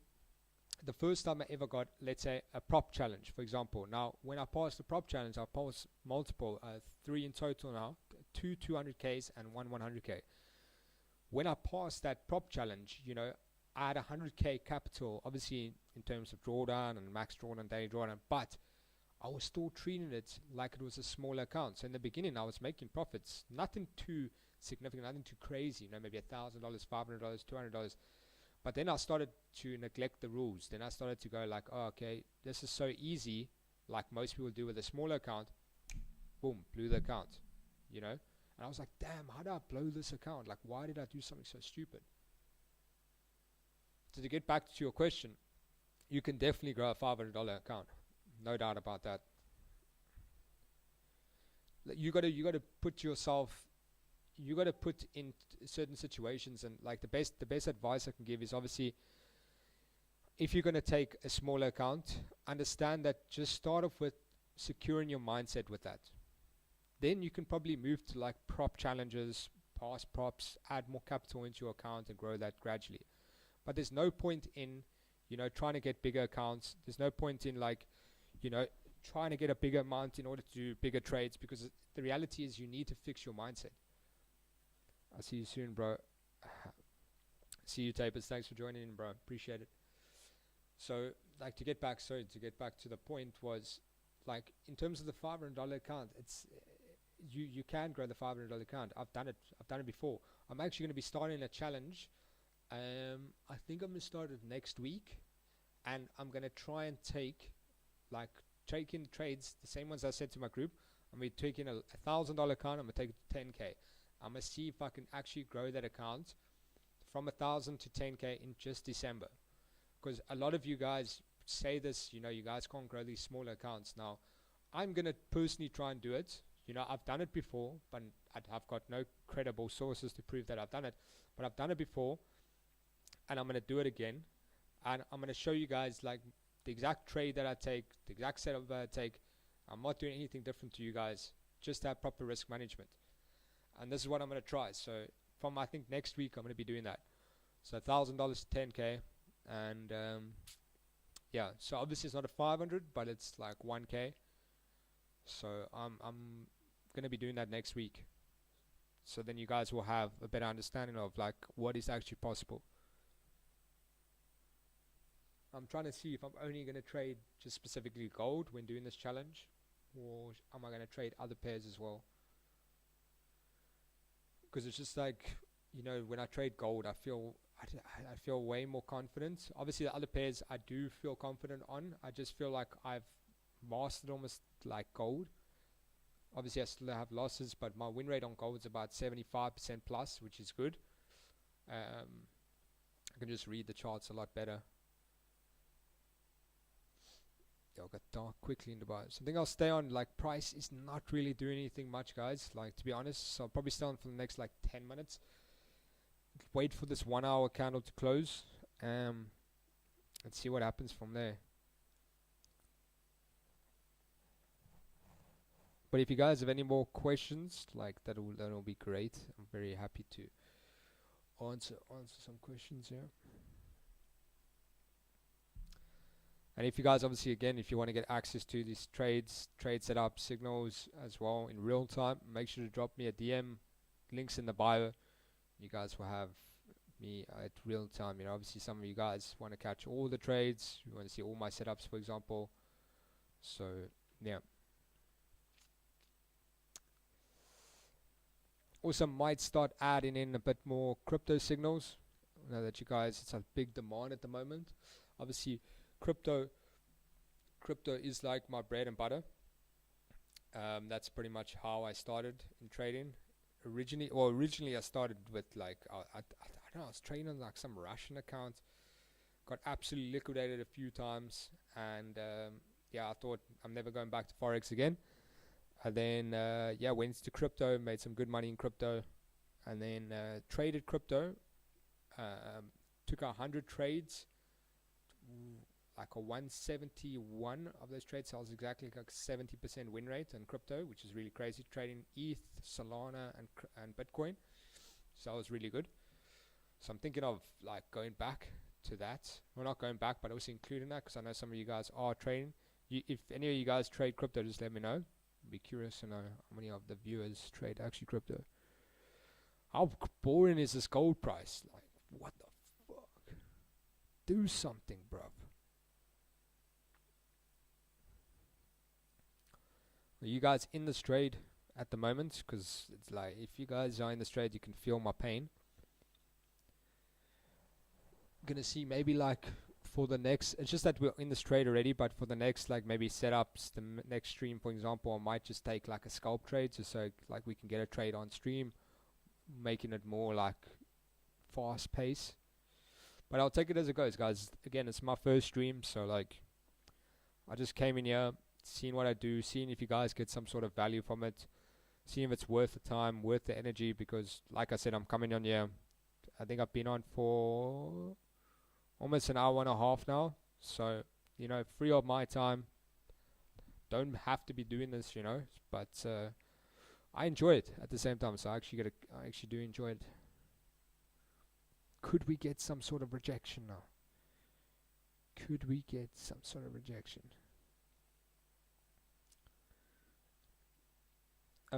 the first time I ever got, let's say, a prop challenge, for example. Now, when I passed the prop challenge, I passed multiple, 3 in total now, 2 200Ks and 1 100K. When I passed that prop challenge, you know, I had 100K capital, obviously in terms of drawdown and max drawdown, daily drawdown, but I was still treating it like it was a small account. So in the beginning, I was making profits, nothing too significant, nothing too crazy, you know, maybe $1,000, $500, $200. But then I started to neglect the rules. Then I started to go like, oh, okay, this is so easy, like most people do with a smaller account. boom, blew the account, you know. And I was like, damn, how did I blow this account? Like, why did I do something so stupid? So to get back to your question, you can definitely grow a $500 account, no doubt about that. You gotta put yourself, you gotta put in certain situations, and like the best advice I can give is, obviously, if you're gonna take a smaller account, understand that just start off with securing your mindset with that. Then you can probably move to like prop challenges, pass props, add more capital into your account and grow that gradually. But there's no point in, you know, trying to get bigger accounts. There's no point in, like, you know, trying to get a bigger amount in order to do bigger trades, because the reality is you need to fix your mindset. I'll see you soon, bro. See you, Tapers. Thanks for joining in, bro. Appreciate it. So, like, to get back to the point was, like, in terms of the $500 account, it's you can grow the $500 account. I've done it before. I'm actually going to be starting a challenge. I think I'm going to start it next week, and I'm going to try and take in trades, the same ones I said to my group. I'm going to be taking a $1,000 account. I'm going to take it to 10K. I'm going to see if I can actually grow that account from 1,000 to 10K in just December. Because a lot of you guys say this, you know, you guys can't grow these smaller accounts. Now, I'm going to personally try and do it. You know, I've done it before, but I've got no credible sources to prove that I've done it. But I've done it before, and I'm going to do it again. And I'm going to show you guys, like, the exact trade that I take, the exact setup that I take. I'm not doing anything different to you guys. Just have proper risk management. And this is what I'm going to try. So from, I think, next week, I'm going to be doing that. So $1,000 to 10K. And yeah, so obviously it's not a 500, but it's like 1K. So I'm going to be doing that next week. So then you guys will have a better understanding of, like, what is actually possible. I'm trying to see if I'm only going to trade just specifically gold when doing this challenge, or am I going to trade other pairs as well? Because it's just like, you know, when I trade gold, I feel way more confident. Obviously the other pairs I do feel confident on. I just feel like I've mastered almost like gold. Obviously I still have losses, but my win rate on gold is about 75% plus, which is good. I can just read the charts a lot better. Yeah, got dark quickly in the buy. So I think I'll stay on. Like, price is not really doing anything much, guys, like, to be honest. So I'll probably stay on for the next like 10 minutes. Wait for this 1 hour candle to close. Let's see what happens from there. But if you guys have any more questions, like, that'll be great. I'm very happy to answer some questions here. And if you guys, obviously, again, if you want to get access to these trade setup signals as well in real time, make sure to drop me a DM. Links in the bio. You guys will have me at real time. You know, obviously some of you guys want to catch all the trades. You want to see all my setups, for example. So yeah. Also might start adding in a bit more crypto signals. I know that you guys, it's a big demand at the moment. Obviously crypto is like my bread and butter. That's pretty much how I started in trading. Originally I started with, like, I don't know, I was trading on like some Russian account, got absolutely liquidated a few times, and yeah, I thought I'm never going back to Forex again. And then yeah, went to crypto, made some good money in crypto, and then traded crypto, took 100 trades, like a 171 of those trades, so I was exactly like 70% win rate in crypto, which is really crazy, trading ETH, Solana and Bitcoin. So I was really good. So I'm thinking of like going back to that. Well, not going back, but also including that, because I know some of you guys are trading. If any of you guys trade crypto, just let me know. I'd be curious to know how many of the viewers trade actually crypto. How boring is this gold price? Like, what the fuck? Do something, bruv. Are you guys in this trade at the moment? Because it's like, if you guys are in this trade, you can feel my pain. I'm gonna see maybe like for the next, it's just that we're in this trade already, but for the next, like maybe setups, the next stream, for example, I might just take like a scalp trade, just so like we can get a trade on stream, making it more like fast pace. But I'll take it as it goes, guys. Again, it's my first stream, so like I just came in here, seeing what I do, seeing if you guys get some sort of value from it, seeing if it's worth the time, worth the energy, because like I said, I'm coming on here. I think I've been on for almost an hour and a half now, so you know, free of my time. Don't have to be doing this, you know, but I enjoy it at the same time. So I actually do enjoy it. Could we get some sort of rejection now? Could we get some sort of rejection?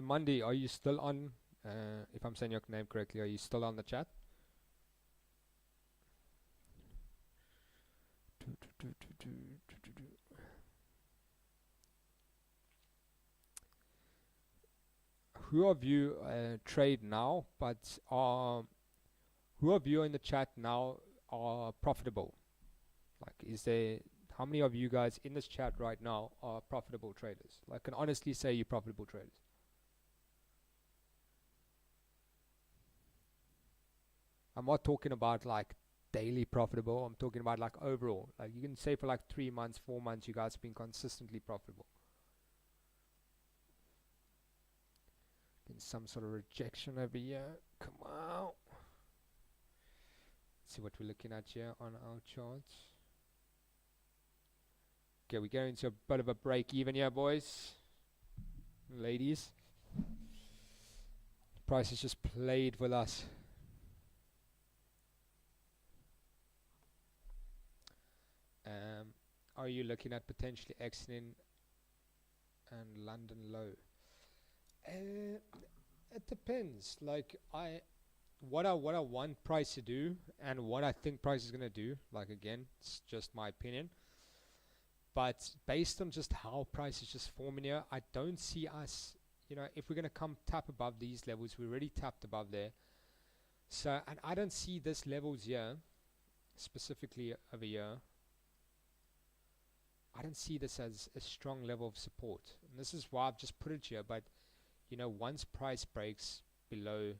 Monday, are you still on? If I'm saying your name correctly, are you still on the chat? Who of you trade now, but who of you in the chat now are profitable? Like, is there, how many of you guys in this chat right now are profitable traders? Like, can honestly say you're profitable traders? I'm not talking about like daily profitable. I'm talking about like overall. Like, you can say for like 3 months, 4 months, you guys have been consistently profitable. Been some sort of rejection over here. Come on. Let's see what we're looking at here on our charts. Okay, we're going into a bit of a break even here, boys, ladies. Price has just played with us. Are you looking at potentially exiting and London low? It depends. Like, what I want price to do and what I think price is gonna do. Like, again, it's just my opinion. But based on just how price is just forming here, I don't see us, you know, if we're gonna come tap above these levels, we already tapped above there. So, and I don't see this levels here, specifically over here. I don't see this as a strong level of support. And this is why I've just put it here. But, you know, once price breaks below,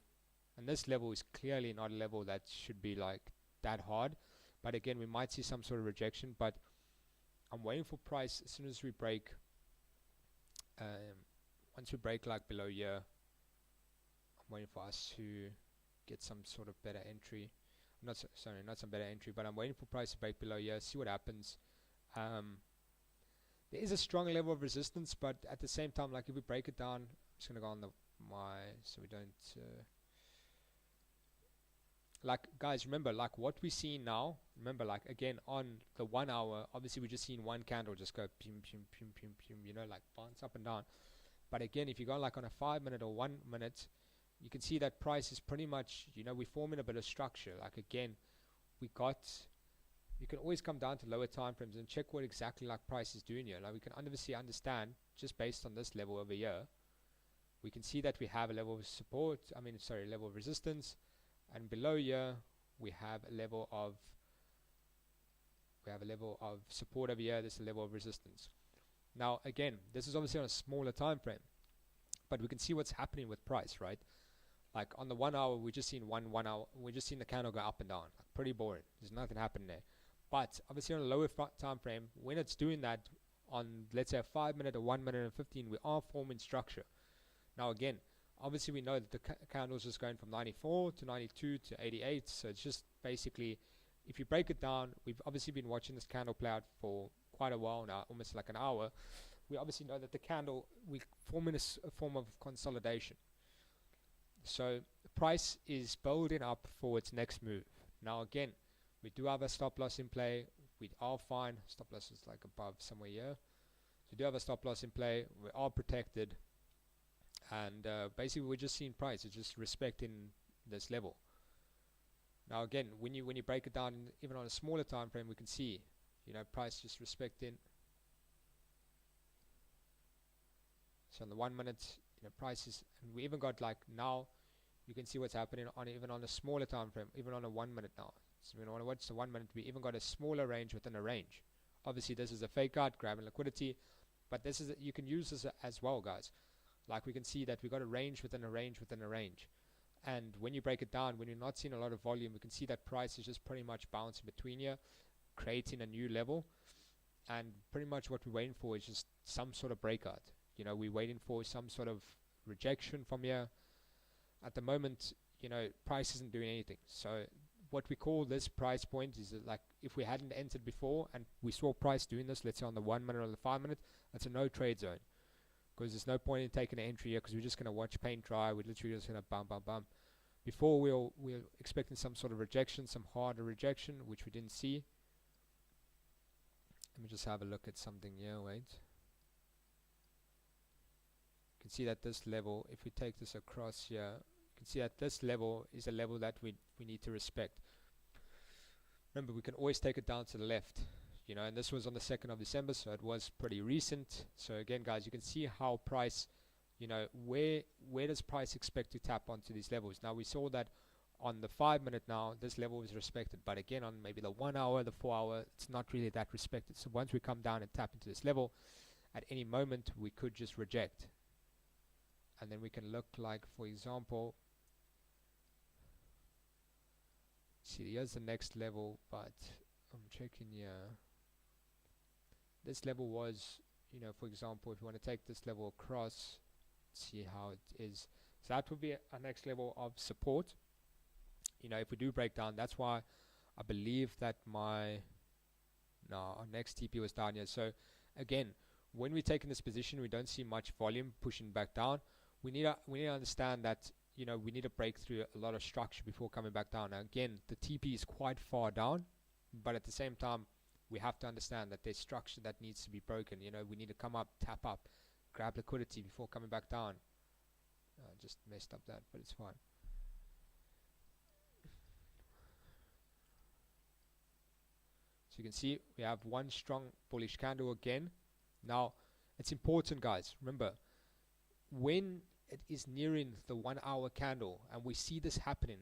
and this level is clearly not a level that should be like that hard. But again, we might see some sort of rejection. But I'm waiting for price as soon as we break. Once we break like below here, I'm waiting for us to get some sort of better entry. Not some better entry, but I'm waiting for price to break below here, see what happens. There is a strong level of resistance, but at the same time, like if we break it down, I'm just gonna go on so we don't like, guys, remember, like what we see now, remember, like again on the 1 hour, obviously we just seen one candle just go pum pum pum pum pum, you know, like bounce up and down. But again, if you go like on a 5 minute or 1 minute, you can see that price is pretty much, you know, we forming a bit of structure. Like again, you can always come down to lower time frames and check what exactly like price is doing here. Like we can obviously understand just based on this level over here, we can see that we have a level of support, level of resistance, and below here we have a level of support over here. This is a level of resistance. Now again, this is obviously on a smaller time frame, but we can see what's happening with price, right? Like on the 1 hour, we just seen we just seen the candle go up and down. Like pretty boring. There's nothing happening there. But obviously on a lower time frame, when it's doing that on, let's say, a 5 minute or 1 minute and 15, we are forming structure. Now again, obviously we know that the candle is just going from 94 to 92 to 88. So it's just basically, if you break it down, we've obviously been watching this candle play out for quite a while now, almost like an hour. We obviously know that the candle, we form in a form of consolidation. So the price is building up for its next move. Now again, we do have a stop loss in play. We are fine. Stop loss is like above somewhere here. So we do have a stop loss in play. We are protected. And basically we're just seeing price. It's just respecting this level. Now again, when you break it down, even on a smaller time frame, we can see, you know, price just respecting. So on the 1 minute, you know, prices, and we even got like now, you can see what's happening on even on a smaller time frame, even on a 1 minute now. So we want to watch the 1 minute. We even got a smaller range within a range. Obviously this is a fake out, grabbing liquidity, but this is you can use this as well, guys. Like we can see that we got a range within a range within a range. And when you break it down, when you're not seeing a lot of volume, we can see that price is just pretty much bouncing between here, creating a new level. And pretty much what we're waiting for is just some sort of breakout. You know, we're waiting for some sort of rejection from here. At the moment, you know, price isn't doing anything. So what we call this price point is that, like, if we hadn't entered before and we saw price doing this, let's say on the 1 minute or the 5 minute, that's a no trade zone. Because there's no point in taking an entry here, because we're just going to watch paint dry. We're literally just going to bump, bump, bump. Before we're expecting some sort of rejection, some harder rejection, which we didn't see. Let me just have a look at something here. Wait. You can see that this level, if we take this across here, you can see that this level is a level that we need to respect. Remember, we can always take it down to the left. You know, and this was on the 2nd of December, so it was pretty recent. So again, guys, you can see how price, you know, where does price expect to tap onto these levels? Now we saw that on the 5 minute now, this level is respected, but again on maybe the 1 hour, the 4 hour, it's not really that respected. So once we come down and tap into this level, at any moment we could just reject. And then we can look like, for example, see, here's the next level, but I'm checking here. This level was, you know, for example, if you want to take this level across, see how it is. So that would be our next level of support. You know, if we do break down, that's why I believe that our next TP was down here. So again, when we take in this position, we don't see much volume pushing back down. We need to understand that, you know, we need to break through a lot of structure before coming back down. Now again, the TP is quite far down, but at the same time, we have to understand that there's structure that needs to be broken. You know, we need to come up, tap up, grab liquidity before coming back down. I just messed up that, but it's fine. So you can see we have one strong bullish candle again. Now, it's important, guys. Remember, when it is nearing the 1 hour candle and we see this happening,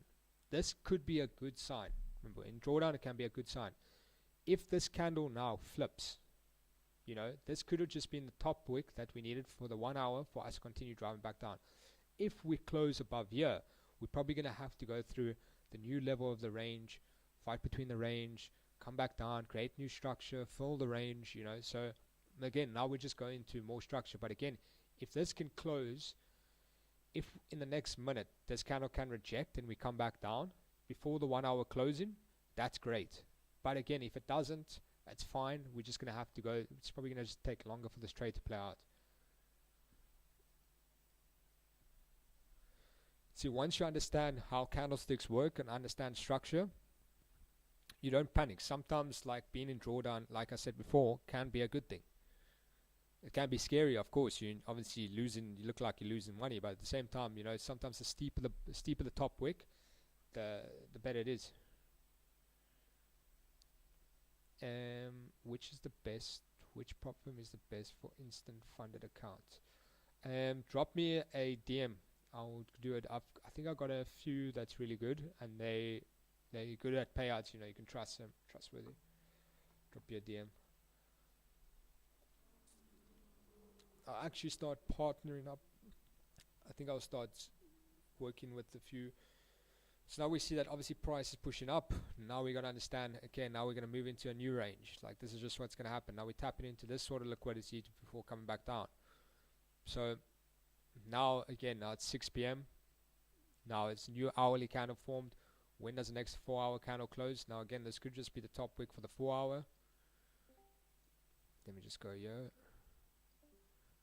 this could be a good sign. Remember, in drawdown, it can be a good sign. If this candle now flips, you know, this could have just been the top wick that we needed for the 1 hour for us to continue driving back down. If we close above here, we're probably going to have to go through the new level of the range, fight between the range, come back down, create new structure, fill the range, you know. So again, now we're just going to more structure. But again, if this can close, if in the next minute this candle can reject and we come back down before the 1 hour closing, that's great. But again, if it doesn't, that's fine. We're just going to have to go. It's probably going to just take longer for this trade to play out. See, once you understand how candlesticks work and understand structure, you don't panic. Sometimes, like being in drawdown, like I said before, can be a good thing. It can be scary, of course. You obviously losing. You look like you're losing money, but at the same time, you know, sometimes the steeper the top wick, the better it is. Which is the best? Which platform is the best for instant funded accounts? Drop me a DM. I'll do it. I think I got a few that's really good, and they're good at payouts. You know, you can trust them, trustworthy. Drop you a DM. I'll actually start partnering up. I think I'll start working with a few. So now we see that obviously price is pushing up. Now we're going to understand, okay, now we're going to move into a new range. Like, this is just what's going to happen. Now we're tapping into this sort of liquidity before coming back down. So now, again, now it's 6 p.m. Now it's new hourly candle formed. When does the next 4 hour candle close? Now again, this could just be the top wick for the 4 hour. Let me just go here.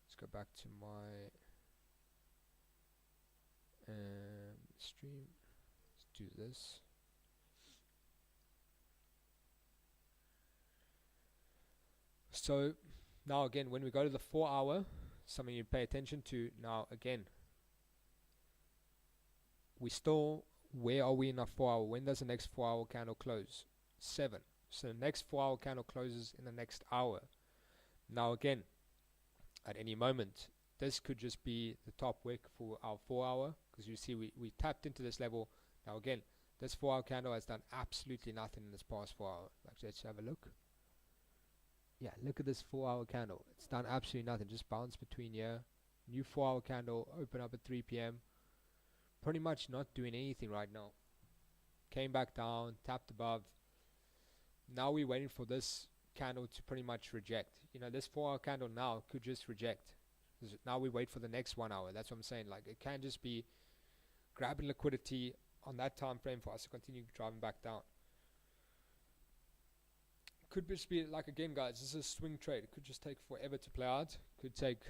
Let's go back to my stream. Let's do this. So now again, when we go to the 4 hour, something you pay attention to. Now again, we still, where are we in our 4 hour? When does the next 4 hour candle close? 7. So the next 4 hour candle closes in the next hour. Now again, at any moment, this could just be the top wick for our 4 hour, because you see we tapped into this level. Now again, This 4-hour candle has done absolutely nothing in this past 4 hours. Actually, let's have a look. Yeah, look at this 4-hour candle. It's done absolutely nothing. Just bounced between here. New 4-hour candle, open up at 3 p.m. Pretty much not doing anything right now. Came back down, tapped above. Now we're waiting for this candle to pretty much reject. You know, this 4-hour candle now could just reject. Now we wait for the next 1 hour. That's what I'm saying. Like, it can just be grabbing liquidity on that time frame for us to continue driving back down. Could just be, like, again guys, this is a swing trade. It could just take forever to play out. Could take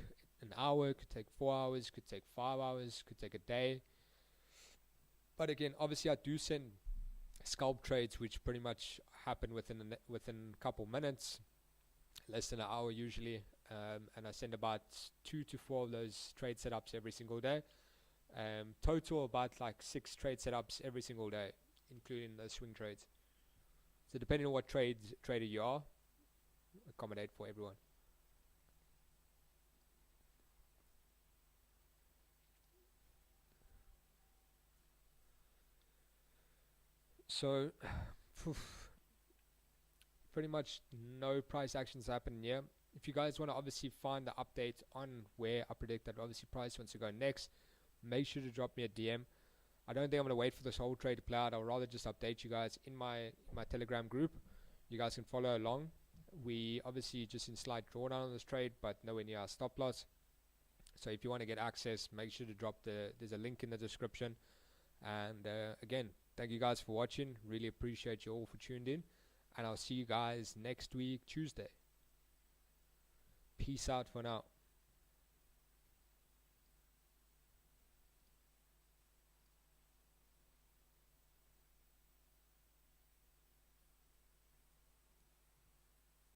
an hour, could take 4 hours, could take 5 hours, could take a day. But again, obviously I do send scalp trades which pretty much happen within a couple minutes, less than an hour usually, and I send about 2 to 4 of those trade setups every single day. Total about like 6 trade setups every single day, including the swing trades. So depending on what trader you are, accommodate for everyone. So pretty much no price actions happen here. If you guys want to obviously find the update on where I predict that obviously price wants to go next, make sure to drop me a DM. I don't think I'm going to wait for this whole trade to play out. I'll rather just update you guys in my Telegram group. You guys can follow along. We obviously just in slight drawdown on this trade, but nowhere near our stop loss. So if you want to get access, make sure to drop there's a link in the description. And again, thank you guys for watching. Really appreciate you all for tuned in. And I'll see you guys next week, Tuesday. Peace out for now.